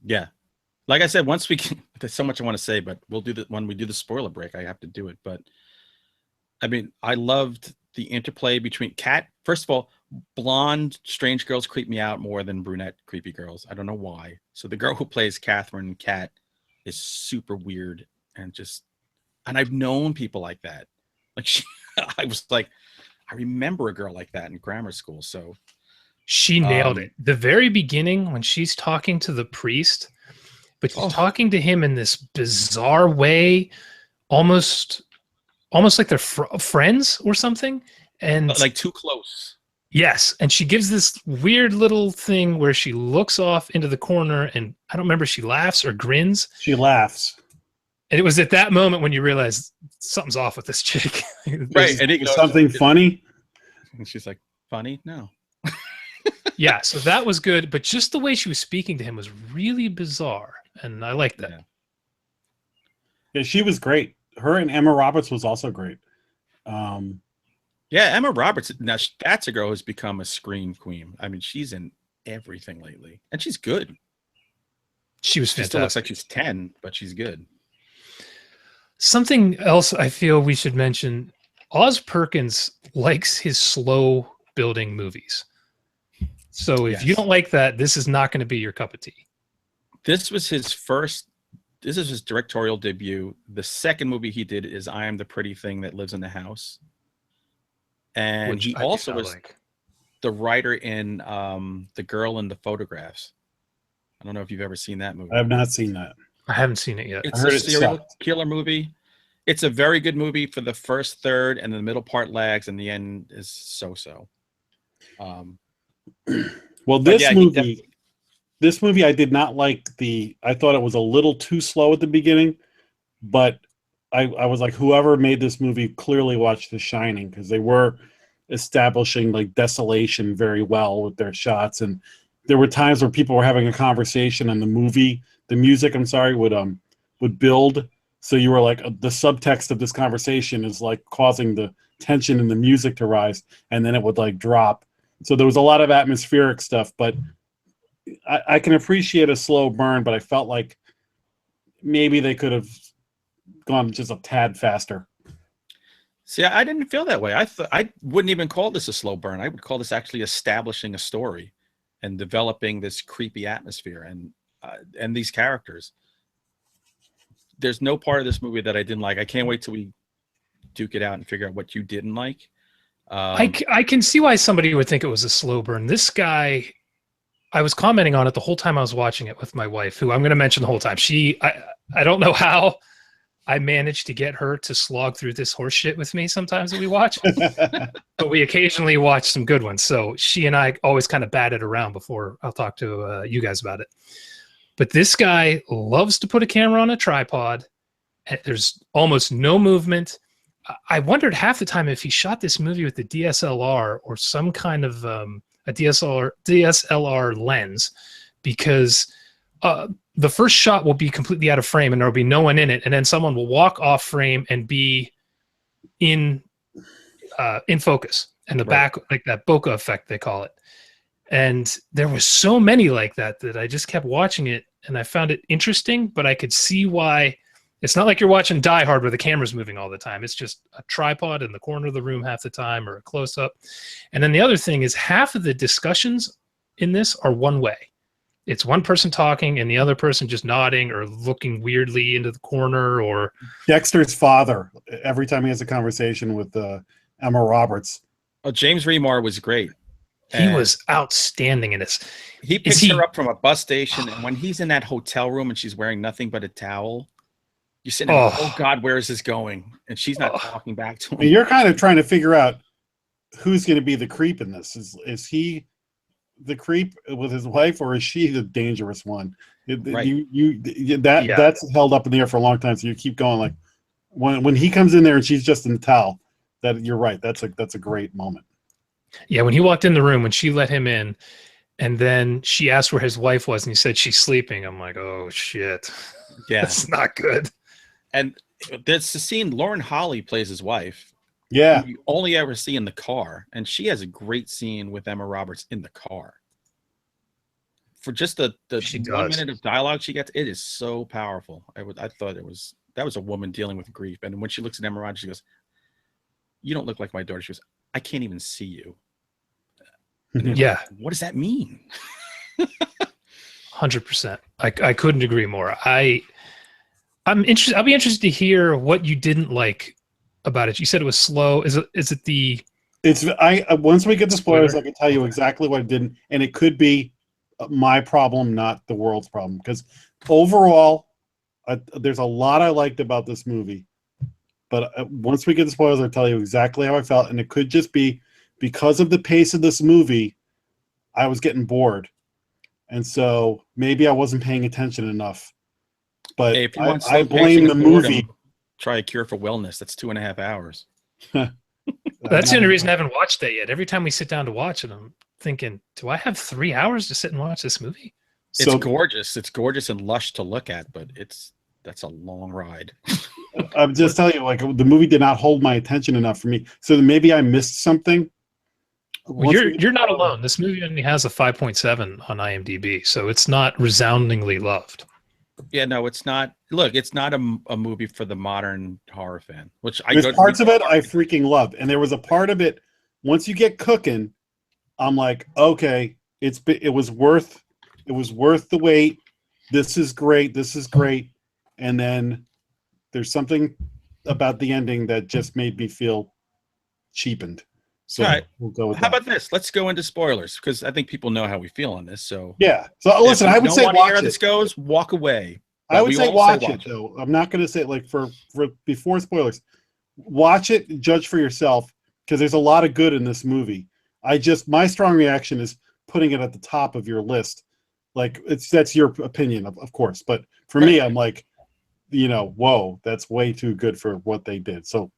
Yeah. Like I said, once we can, there's so much I want to say, but we'll do that when we do the spoiler break. I have to do it. But I mean, I loved the interplay between Kat. First of all, blonde, strange girls creep me out more than brunette, creepy girls. I don't know why. So the girl who plays Catherine Kat is super weird and I've known people like that. Like I was like, I remember a girl like that in grammar school. So she nailed it. The very beginning when she's talking to the priest, but she's talking to him in this bizarre way, almost like they're friends or something, and like too close. Yes, and she gives this weird little thing where she looks off into the corner, and I don't remember if she laughs or grins. She laughs. And it was at that moment when you realize something's off with this chick. Right. And something funny. And she's like, funny? No. Yeah, so that was good, but just the way she was speaking to him was really bizarre, and I liked that. Yeah, she was great. Her and Emma Roberts was also great. Yeah, Emma Roberts. Now that's a girl who's become a screen queen. I mean, she's in everything lately, and she's good. She was fantastic. She still looks like she's 10, but she's good. Something else I feel we should mention: Oz Perkins likes his slow building movies. So if you don't like that, this is not going to be your cup of tea. This was his first. This is his directorial debut. The second movie he did is I Am the Pretty Thing That Lives in the House. And Which he I also do not was like. the writer in The Girl in the Photographs. I don't know if you've ever seen that movie. I have not seen that. I haven't seen it yet. It's I heard a it serial sucked. killer movie. It's a very good movie for the first third, and the middle part lags, and the end is so-so. Well, this yeah, movie, I did not like I thought it was a little too slow at the beginning, but I was like, whoever made this movie clearly watched The Shining, because they were establishing like desolation very well with their shots. And there were times where people were having a conversation and the music, would build. So you were like, the subtext of this conversation is like causing the tension in the music to rise, and then it would like drop. So there was a lot of atmospheric stuff, but I can appreciate a slow burn, but I felt like maybe they could have gone just a tad faster. See, I didn't feel that way. I wouldn't even call this a slow burn. I would call this actually establishing a story and developing this creepy atmosphere and these characters. There's no part of this movie that I didn't like. I can't wait till we duke it out and figure out what you didn't like. I can see why somebody would think it was a slow burn. This guy, I was commenting on it the whole time I was watching it with my wife, who I'm going to mention the whole time. I don't know how I managed to get her to slog through this horse shit with me sometimes that we watch, but we occasionally watch some good ones. So she and I always kind of bat it around before I'll talk to you guys about it. But this guy loves to put a camera on a tripod. And there's almost no movement. I wondered half the time if he shot this movie with the DSLR or some kind of a DSLR lens, because the first shot will be completely out of frame and there'll be no one in it, and then someone will walk off frame and be in focus, and the back, like that bokeh effect they call it. And there was so many like that I just kept watching it, and I found it interesting, but I could see why. It's not like you're watching Die Hard where the camera's moving all the time. It's just a tripod in the corner of the room half the time, or a close-up. And then the other thing is half of the discussions in this are one way. It's one person talking and the other person just nodding or looking weirdly into the corner. Or Dexter's father, every time he has a conversation with Emma Roberts. Oh, James Remar was great. He was outstanding in this. He picks her up from a bus station, and when he's in that hotel room and she's wearing nothing but a towel, you're sitting there, oh God, where is this going? And she's not talking back to him. You're kind of trying to figure out who's going to be the creep in this. Is he the creep with his wife, or is she the dangerous one? Right. That's held up in the air for a long time. So you keep going like, when he comes in there and she's just in the towel, that you're right. That's a great moment. Yeah, when he walked in the room, when she let him in, and then she asked where his wife was, and he said she's sleeping. I'm like, oh shit, Yeah, that's not good. and there's the scene. Lauren Holly plays his wife. Yeah, Who you only ever see in the car, and she has a great scene with Emma Roberts in the car. For just the She 1 does. minute of dialogue she gets, it is so powerful. I thought that was a woman dealing with grief, and when she looks at Emma Roberts, she goes, "You don't look like my daughter." She goes, "I can't even see you." And Yeah, what does that mean? 100%. I couldn't agree more. I'm interested. I'll be interested to hear what you didn't like about it. You said it was slow. Is it the? it's once we get to spoilers, Spoiler? I can tell you Okay. exactly what I didn't, and it could be my problem, not the world's problem. Because overall, there's a lot I liked about this movie, but once we get to spoilers, I'll tell you exactly how I felt, and it could just be because of the pace of this movie. I was getting bored, and so maybe I wasn't paying attention enough. But Hey, if you I, want I slow blame pacing the and movie. boredom, try A Cure for Wellness. That's 2.5 hours. That's the only reason I haven't watched that yet. Every time we sit down to watch it, I'm thinking, do I have 3 hours to sit and watch this movie? It's So gorgeous. It's gorgeous and lush to look at, but that's a long ride. I'm just telling you, like the movie did not hold my attention enough for me. So maybe I missed something. Well, you're not alone. This movie only has a 5.7 on IMDb, so it's not resoundingly loved. Yeah, no, it's not. Look, it's not a movie for the modern horror fan. Which There's parts of it I freaking loved, and there was a part of it. Once you get cooking, I'm like, okay, it was worth the wait. This is great. This is great. And then there's something about the ending that just made me feel cheapened. So All right. we'll go with How that. about this? Let's go into spoilers because I think people know how we feel on this. So Yeah. So listen, if I you would don't say want to hear watch how it. this goes, walk away. I But would we say all watch it though. I'm not going to say like for before spoilers. Watch it, judge for yourself because there's a lot of good in this movie. My strong reaction is putting it at the top of your list. Like that's your opinion, of course, but for me, I'm like, whoa, that's way too good for what they did. So,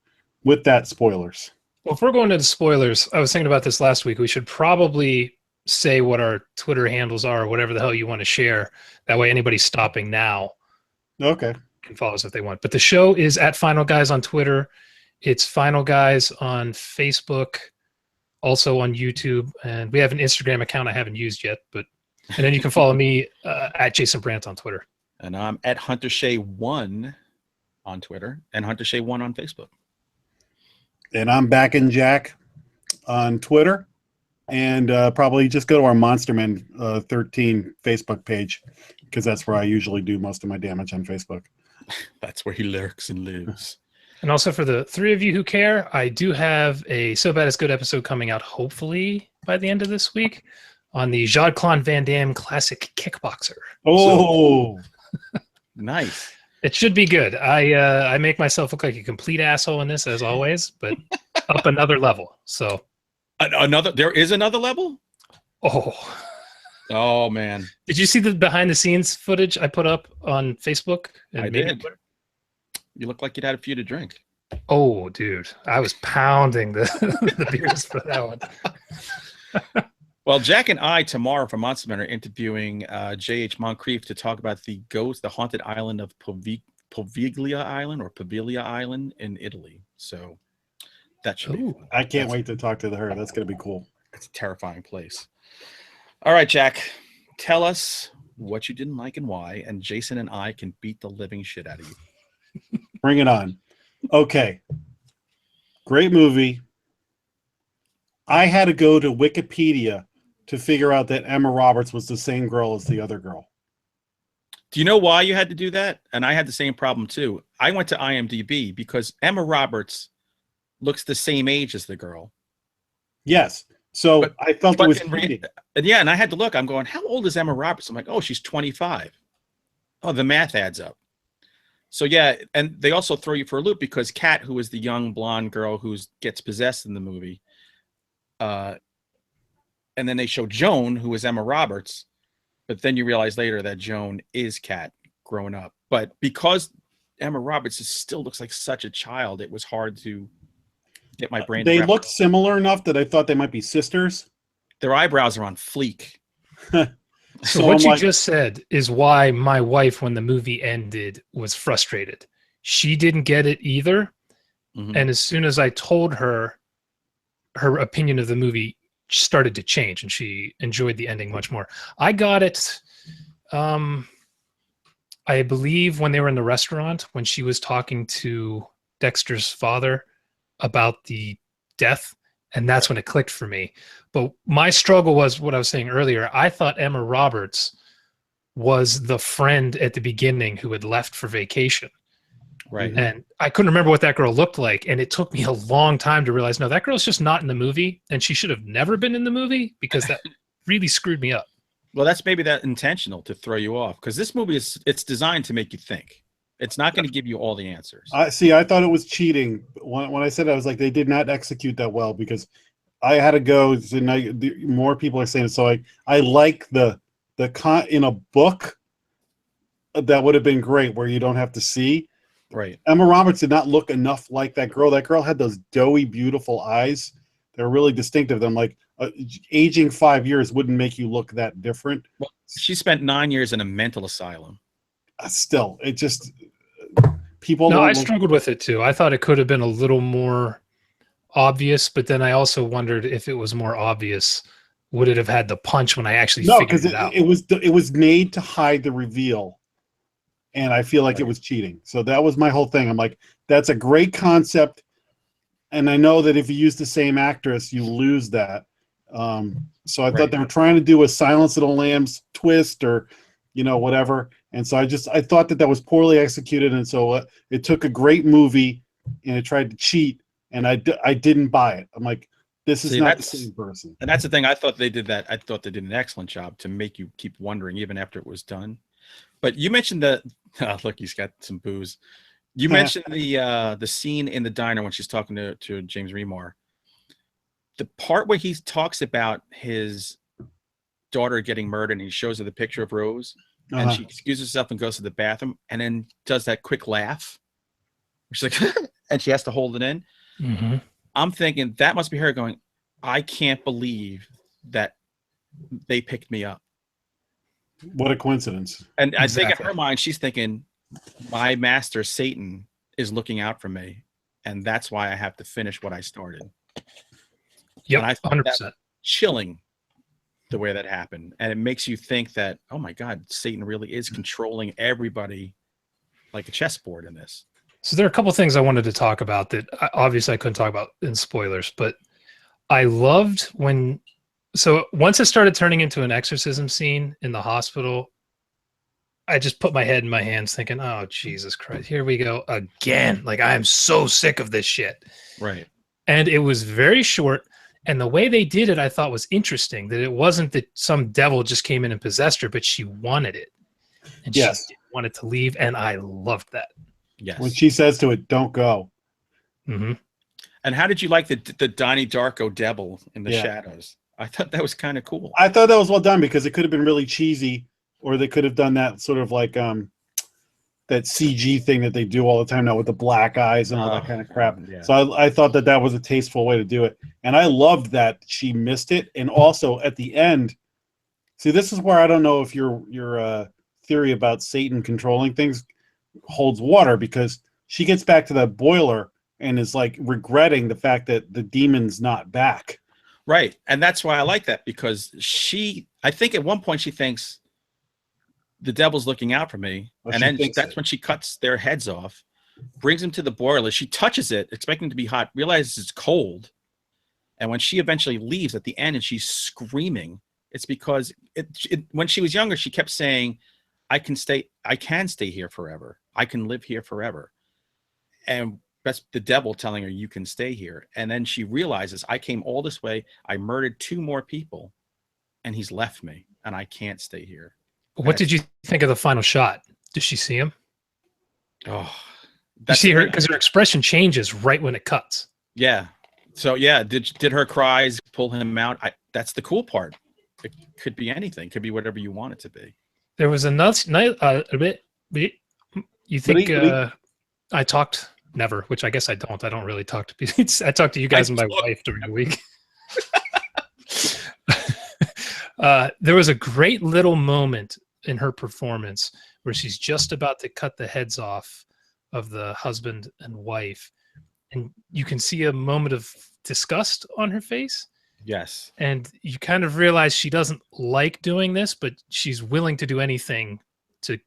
with that, spoilers. Well, if we're going to the spoilers, I was thinking about this last week. We should probably say what our Twitter handles are, or whatever the hell you want to share. That way, anybody stopping now Okay. can follow us if they want. But the show is at Final Guys on Twitter. It's Final Guys on Facebook, also on YouTube, and we have an Instagram account I haven't used yet. And then you can follow me at Jason Brandt on Twitter. And I'm at Hunter Shea1 on Twitter and Hunter Shea1 on Facebook. And I'm back in Jack on Twitter, and probably just go to our Monster Man 13 Facebook page because that's where I usually do most of my damage on Facebook. That's where he lurks and lives. And also for the 3 of you who care, I do have a So Bad It's Good episode coming out hopefully by the end of this week on the Jean-Claude Van Damme classic Kickboxer. Oh, Nice. It should be good. I make myself look like a complete asshole in this as always, but up another level. So There is another level? Oh man. Did you see the behind the scenes footage I put up on Facebook? And I maybe did. Twitter? You look like you'd had a few to drink. Oh, dude. I was pounding the beers for that one. Well, Jack and I tomorrow from Monster Men are interviewing J.H. Moncrief to talk about the haunted island of Poveglia Island or Poveglia Island in Italy. So that should be fun. I can't wait to talk to her. That's going to be cool. It's a terrifying place. All right, Jack, tell us what you didn't like and why, and Jason and I can beat the living shit out of you. Bring it on. Okay. Great movie. I had to go to Wikipedia to figure out that Emma Roberts was the same girl as the other girl. Do you know why you had to do that? And I had the same problem too. I went to IMDb because Emma Roberts looks the same age as the girl. Yes. So I felt it was cheating. Yeah, and I had to look. I'm going, how old is Emma Roberts? I'm like, oh, she's 25. Oh, the math adds up. So yeah, and they also throw you for a loop because Kat, who is the young blonde girl who gets possessed in the movie, and then they show Joan, who is Emma Roberts, but then you realize later that Joan is Kat growing up. But because Emma Roberts still looks like such a child. It was hard to get my brain. They looked similar enough that I thought they might be sisters. Their eyebrows are on fleek. So what you just said is why my wife, when the movie ended, was frustrated. She didn't get it either. Mhm. And as soon as I told her, her opinion of the movie started to change, and she enjoyed the ending much more. I got it, I believe, when they were in the restaurant, when she was talking to Dexter's father about the death, and that's when it clicked for me. But my struggle was what I was saying earlier. I thought Emma Roberts was the friend at the beginning who had left for vacation. Right. And I couldn't remember what that girl looked like. And it took me a long time to realize, no, that girl's just not in the movie. And she should have never been in the movie, because that really screwed me up. Well, that's maybe that intentional to throw you off, because this movie it's designed to make you think. It's not going to give you all the answers. I thought it was cheating. When I said it, I was like, they did not execute that well, because I had to go. More people are saying it, so I like the in a book that would have been great where you don't have to see. Right. Emma Roberts did not look enough like that girl. That girl had those doughy, beautiful eyes. They're really distinctive. I'm like, aging 5 years wouldn't make you look that different. Well, she spent 9 years in a mental asylum. Still, it just people. No, I struggled with it too. I thought it could have been a little more obvious, but then I also wondered, if it was more obvious, would it have had the punch when I actually figured it out? It was made to hide the reveal, and I feel like it was cheating. So that was my whole thing. I'm like, that's a great concept, and I know that if you use the same actress, you lose that. So I thought they were trying to do a Silence of the Lambs twist, or whatever. And so I thought that was poorly executed, and so it took a great movie and it tried to cheat, and I didn't buy it. I'm like, this is not the same person. And that's the thing. I thought they did an excellent job to make you keep wondering even after it was done. But you mentioned look, he's got some booze. You mentioned the scene in the diner when she's talking to James Remar. The part where he talks about his daughter getting murdered, and he shows her the picture of Rose, and she excuses herself and goes to the bathroom, and then does that quick laugh. She's like, and she has to hold it in. Mm-hmm. I'm thinking that must be her going, I can't believe that they picked me up. What a coincidence. And I think in her mind, she's thinking, my master, Satan, is looking out for me, and that's why I have to finish what I started. Yeah, I 100%. Chilling the way that happened. And it makes you think that, oh my God, Satan really is controlling everybody like a chessboard in this. So there are a couple things I wanted to talk about that obviously I couldn't talk about in spoilers, but I loved so once it started turning into an exorcism scene in the hospital, I just put my head in my hands thinking, oh, Jesus Christ, here we go again. Like, I am so sick of this shit. Right. And it was very short. And the way they did it, I thought was interesting, that it wasn't that some devil just came in and possessed her, but she wanted it. And she wanted to leave. And I loved that. Yes. When she says to it, don't go. Mm-hmm. And how did you like the Donnie Darko devil in the shadows? I thought that was kind of cool. I thought that was well done, because it could have been really cheesy, or they could have done that sort of like that CG thing that they do all the time now with the black eyes and all that kind of crap. Yeah. So I thought that was a tasteful way to do it. And I loved that she missed it. And also at the end, see, this is where I don't know if your theory about Satan controlling things holds water, because she gets back to that boiler and is like regretting the fact that the demon's not back. Right. And that's why I like that, because I think at one point she thinks the devil's looking out for me. Well, and then that's when she cuts their heads off, brings them to the boiler. She touches it, expecting it to be hot, realizes it's cold. And when she eventually leaves at the end and she's screaming, it's because when she was younger, she kept saying, I can stay here forever. I can live here forever. And that's the devil telling her, you can stay here. And then she realizes, I came all this way. I murdered 2 more people, and he's left me, and I can't stay here. What did you think of the final shot? Did she see him? Oh, you see her, because her expression changes right when it cuts. Yeah. So yeah, did her cries pull him out? That's the cool part. It could be anything. It could be whatever you want it to be. There was a bit. You think I talked never, which I guess I don't. I don't really talk to people. I talk to you guys and my wife during the week. There was a great little moment in her performance where she's just about to cut the heads off of the husband and wife, and you can see a moment of disgust on her face. Yes. And you kind of realize she doesn't like doing this, but she's willing to do anything to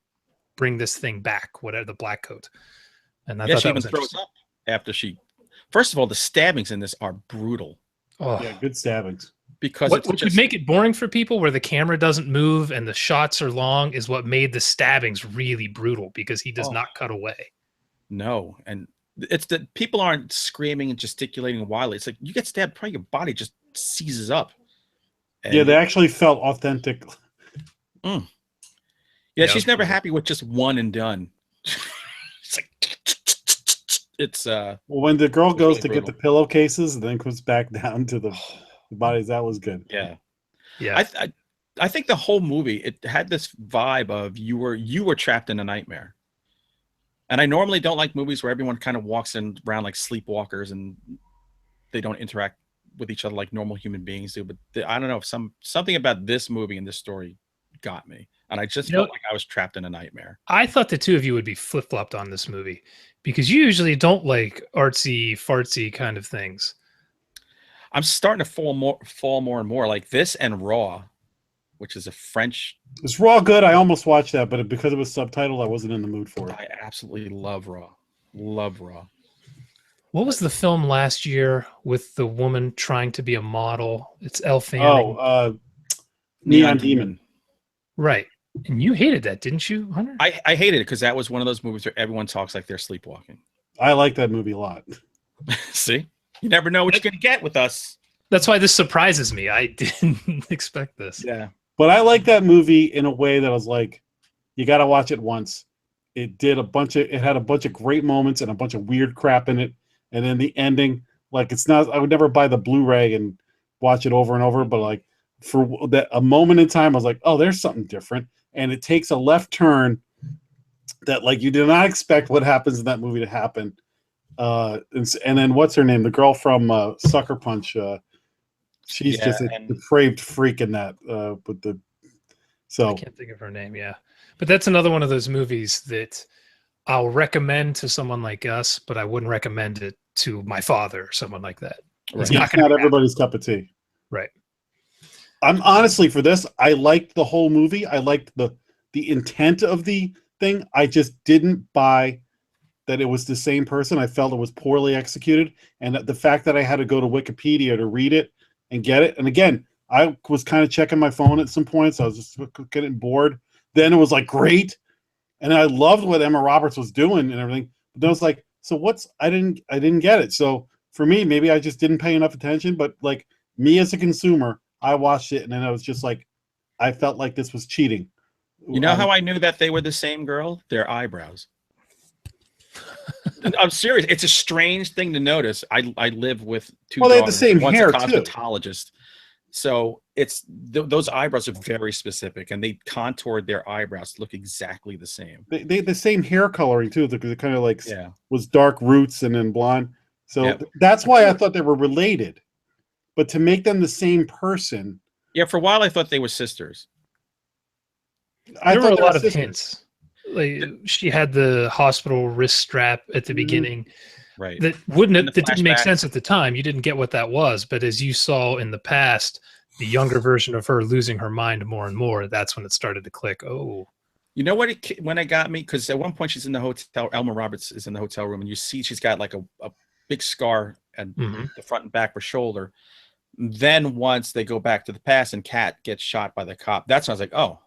bring this thing back, whatever, the Blackcoat. And I thought she that even was throws up after she. First of all, the stabbings in this are brutal. Oh. Yeah, good stabbings. Because what would make it boring for people, where the camera doesn't move and the shots are long, is what made the stabbings really brutal, because he does not cut away. No, and it's that people aren't screaming and gesticulating wildly. It's like you get stabbed, probably your body just seizes up. And yeah, they actually felt authentic. Yeah, she's never happy with just one and done. It's like well, when the girl goes really to brutal. get the pillowcases and then comes back down to the bodies, that was good. Yeah. I think the whole movie, it had this vibe of you were trapped in a nightmare. And I normally don't like movies where everyone kind of walks around like sleepwalkers and they don't interact with each other like normal human beings do. But I don't know, if something about this movie and this story got me. And I just felt like I was trapped in a nightmare. I thought the two of you would be flip-flopped on this movie, because you usually don't like artsy, fartsy kind of things. I'm starting to fall more and more like this and Raw, which is a French. Is Raw good? I almost watched that, but because it was subtitled, I wasn't in the mood for it. I absolutely love Raw. Love Raw. What was the film last year with the woman trying to be a model? It's Elle Fanning. Oh, Neon Demon. Right. And you hated that, didn't you, Hunter? I hated it because that was one of those movies where everyone talks like they're sleepwalking. I like that movie a lot. See? You never know what you're going to get with us. That's why this surprises me. I didn't expect this. Yeah. But I like that movie in a way that I was like, you got to watch it once. It had a bunch of great moments and a bunch of weird crap in it. And then the ending, like, it's not, I would never buy the Blu-ray and watch it over and over, but like for that a moment in time, I was like, oh, there's something different. And it takes a left turn that, like, you do not expect what happens in that movie to happen. And then what's her name? The girl from Sucker Punch. She's just a depraved freak in that. I can't think of her name. Yeah, but that's another one of those movies that I'll recommend to someone like us, but I wouldn't recommend it to my father or someone like that. Right. It's not everybody's cup of tea. Right. I'm honestly, for this, I liked the whole movie. I liked the intent of the thing. I just didn't buy that it was the same person. I felt it was poorly executed, and the fact that I had to go to Wikipedia to read it and get it. And again, I was kind of checking my phone at some points. I was just getting bored. Then it was like great, and I loved what Emma Roberts was doing and everything. But then I was like, so what's? I didn't get it. So for me, maybe I just didn't pay enough attention. But like me as a consumer, I watched it, and then I was just like, I felt like this was cheating. You know how I knew that they were the same girl? Their eyebrows. I'm serious. It's a strange thing to notice. I live with two daughters. They have the same hair, a cosmetologist. Too. So it's those eyebrows are very specific, and they contoured their eyebrows to look exactly the same. They the same hair coloring too. They kind of like was dark roots and then blonde. So that's why I thought they were related. But to make them the same person. Yeah, for a while I thought they were sisters. There were a lot of hints. Like, she had the hospital wrist strap at the beginning. Right. That didn't make sense at the time. You didn't get what that was. But as you saw in the past, the younger version of her losing her mind more and more, that's when it started to click. Oh. You know what? When it got me, because at one point she's in the hotel, Emma Roberts is in the hotel room, and you see she's got like a big scar at the front and back of her shoulder. Then once they go back to the past and Kat gets shot by the cop, that's when I was like, oh,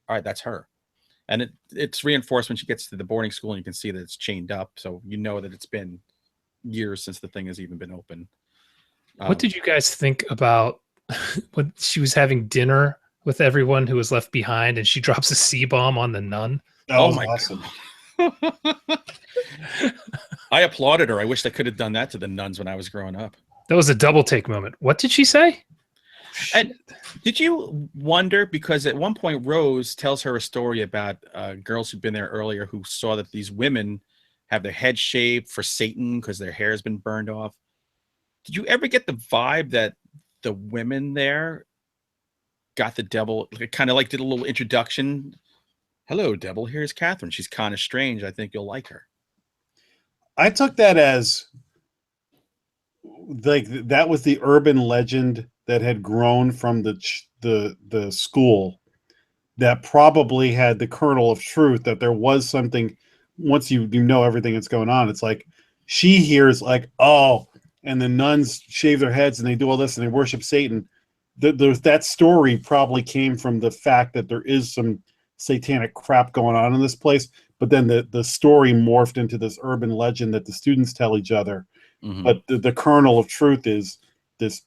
all right, that's her. And it's reinforced when she gets to the boarding school, and you can see that it's chained up. So you know that it's been years since the thing has even been open. What did you guys think about when she was having dinner with everyone who was left behind and she drops a C-bomb on the nun? Oh my awesome. God. I applauded her. I wish I could have done that to the nuns when I was growing up. That was a double take moment. What did she say? And did you wonder, because at one point Rose tells her a story about girls who'd been there earlier who saw that these women have their head shaved for Satan because their hair has been burned off. Did you ever get the vibe that the women there got the devil, kind of like did a little introduction? Hello, devil. Here's Catherine. She's kind of strange. I think you'll like her. I took that as like that was the urban legend that had grown from the school that probably had the kernel of truth that there was something. Once you know everything that's going on, it's like she hears like, oh, and the nuns shave their heads and they do all this and they worship Satan. That story probably came from the fact that there is some satanic crap going on in this place, but then the story morphed into this urban legend that the students tell each other. Mm-hmm. But the kernel of truth is this,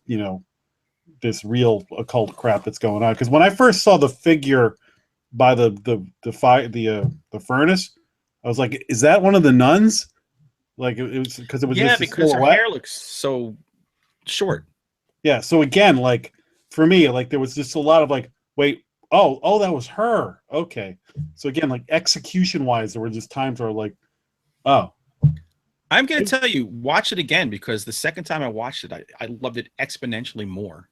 this real occult crap that's going on. Because when I first saw the figure by the furnace, I was like, is that one of the nuns? Like it was because it was just because her hair looks so short. Yeah. So again, like for me, like there was just a lot of like, wait, oh, that was her. Okay. So again, like execution wise, there were just times where like, oh. I'm going to tell you, watch it again, because the second time I watched it, I loved it exponentially more.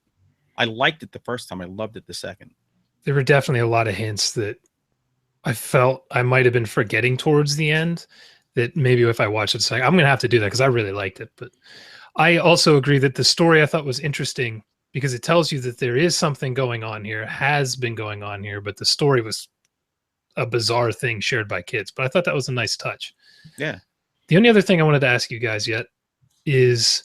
I liked it the first time. I loved it the second. There were definitely a lot of hints that I felt I might have been forgetting towards the end, that maybe if I watched it, I'm going to have to do that because I really liked it. But I also agree that the story I thought was interesting because it tells you that there is something going on here, has been going on here, but the story was a bizarre thing shared by kids. But I thought that was a nice touch. Yeah. The only other thing I wanted to ask you guys yet is,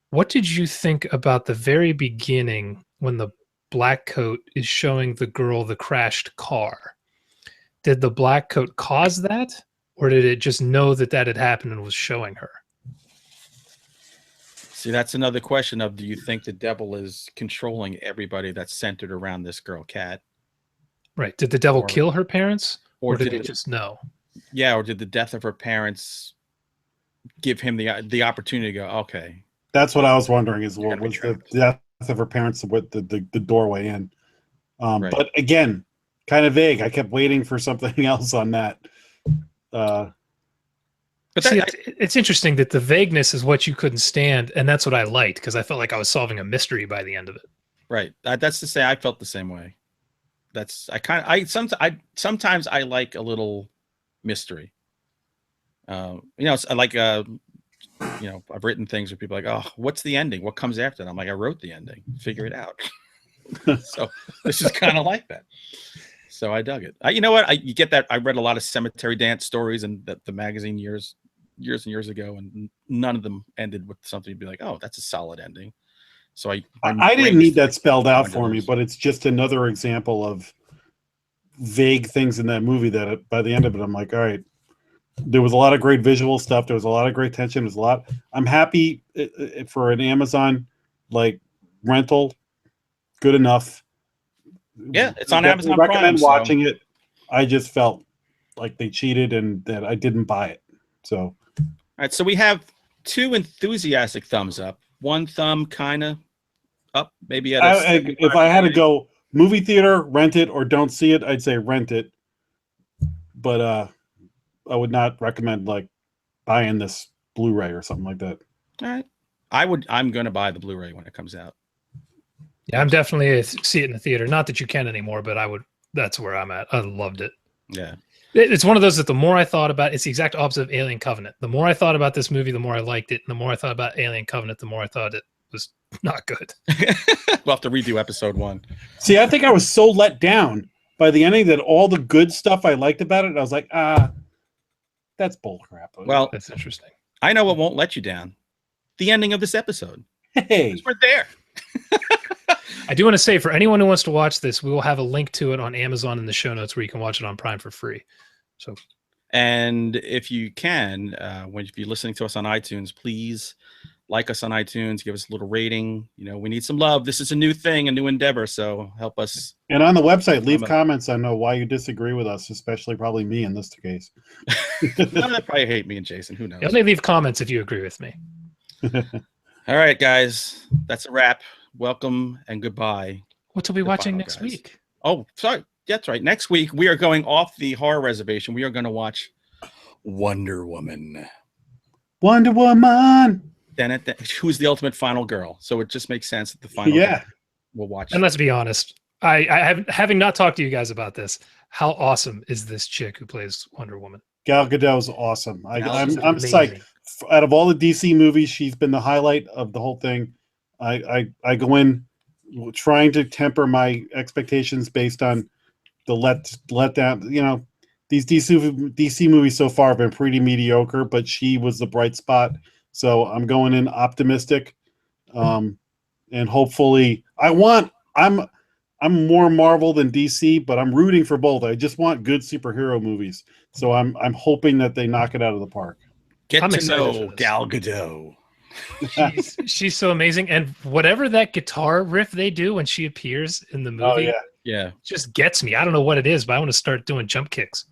what did you think about the very beginning when the Blackcoat is showing the girl the crashed car? Did the Blackcoat cause that, or did it just know that that had happened and was showing her? See, that's another question of, do you think the devil is controlling everybody that's centered around this girl, Kat? Right. Did the devil kill her parents, or did it just know? Yeah, or did the death of her parents give him the opportunity to go, okay. That's what I was wondering as well. Was the death of her parents the doorway in? Right. But again, kind of vague. I kept waiting for something else on that. But see, it's interesting that the vagueness is what you couldn't stand, and that's what I liked, because I felt like I was solving a mystery by the end of it. Right. That's to say, I felt the same way. Sometimes I like a little mystery. It's like I've written things where people are like, oh, what's the ending? What comes after that? I'm like, I wrote the ending. Figure it out. So this is kind of like that. So I dug it. You know what? You get that. I read a lot of cemetery dance stories and the magazine years and years ago, and none of them ended with something you'd be like, oh, that's a solid ending. So I didn't need that spelled out for me, but it's just another example of vague things in that movie that by the end of it, I'm like, all right, there was a lot of great visual stuff. There was a lot of great tension. There's a lot. I'm happy for an Amazon like rental. Good enough. Yeah, it's on Amazon Prime. Recommend watching it. it. I just felt like they cheated and that I didn't buy it. So, all right. So we have 2 enthusiastic thumbs up. 1 thumb kind of up. Maybe if I had to go movie theater, rent it, or don't see it, I'd say rent it. But I would not recommend like buying this Blu-ray or something like that. All right. I'm going to buy the Blu-ray when it comes out. Yeah, I'm definitely see it in the theater. Not that you can anymore, but that's where I'm at. I loved it. Yeah. It's one of those that the more I thought about, it's the exact opposite of Alien Covenant. The more I thought about this movie, the more I liked it. And the more I thought about Alien Covenant, the more I thought it was not good. We'll have to redo episode 1. See, I think I was so let down by the ending that all the good stuff I liked about it, I was like, that's bullcrap. Well, that's interesting. I know what won't let you down. The ending of this episode. Hey, we're there. I do want to say, for anyone who wants to watch this, we will have a link to it on Amazon in the show notes where you can watch it on Prime for free. So, and if you can, if you're listening to us on iTunes, please like us on iTunes, give us a little rating. We need some love. This is a new thing, a new endeavor. So help us. And on the website, leave comments on why you disagree with us, especially probably me in this case. They probably hate me and Jason. Who knows? Only leave comments if you agree with me. All right, guys, that's a wrap. Welcome and goodbye. What will we be watching next week? Oh, sorry. That's right. Next week, we are going off the horror reservation. We are going to watch Wonder Woman. Wonder Woman. Who's the ultimate final girl? So it just makes sense that the final girl will watch. And let's be honest, I have, having not talked to you guys about this, how awesome is this chick who plays Wonder Woman? Gal Gadot's awesome. I'm amazing. psyched. Out of all the DC movies, she's been the highlight of the whole thing. I go in trying to temper my expectations based on the let down. You know, these DC movies so far have been pretty mediocre, but she was the bright spot. So I'm going in optimistic, and hopefully I'm more Marvel than DC, but I'm rooting for both. I just want good superhero movies. So I'm hoping that they knock it out of the park. Get to know Gal Gadot. She's so amazing, and whatever that guitar riff they do when she appears in the movie, just gets me. I don't know what it is, but I want to start doing jump kicks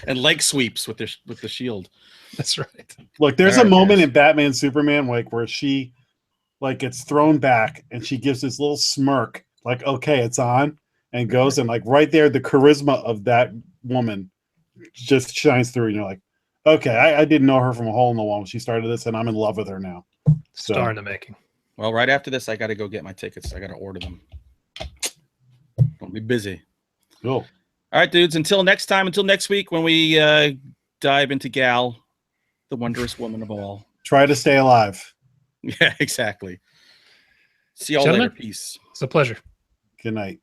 and leg sweeps with the shield. That's right. Look, there's a moment in Batman Superman where she gets thrown back and she gives this little smirk, like, okay, it's on, and goes, and right there, the charisma of that woman just shines through, and you're like, okay, I didn't know her from a hole in the wall when she started this, and I'm in love with her now. Star in the making. Well, right after this, I got to go get my tickets. I got to order them. Don't be busy. Cool. All right, dudes. Until next time, until next week when we dive into Gal, the wondrous woman of all. Try to stay alive. Yeah, exactly. See y'all later. Peace. It's a pleasure. Good night.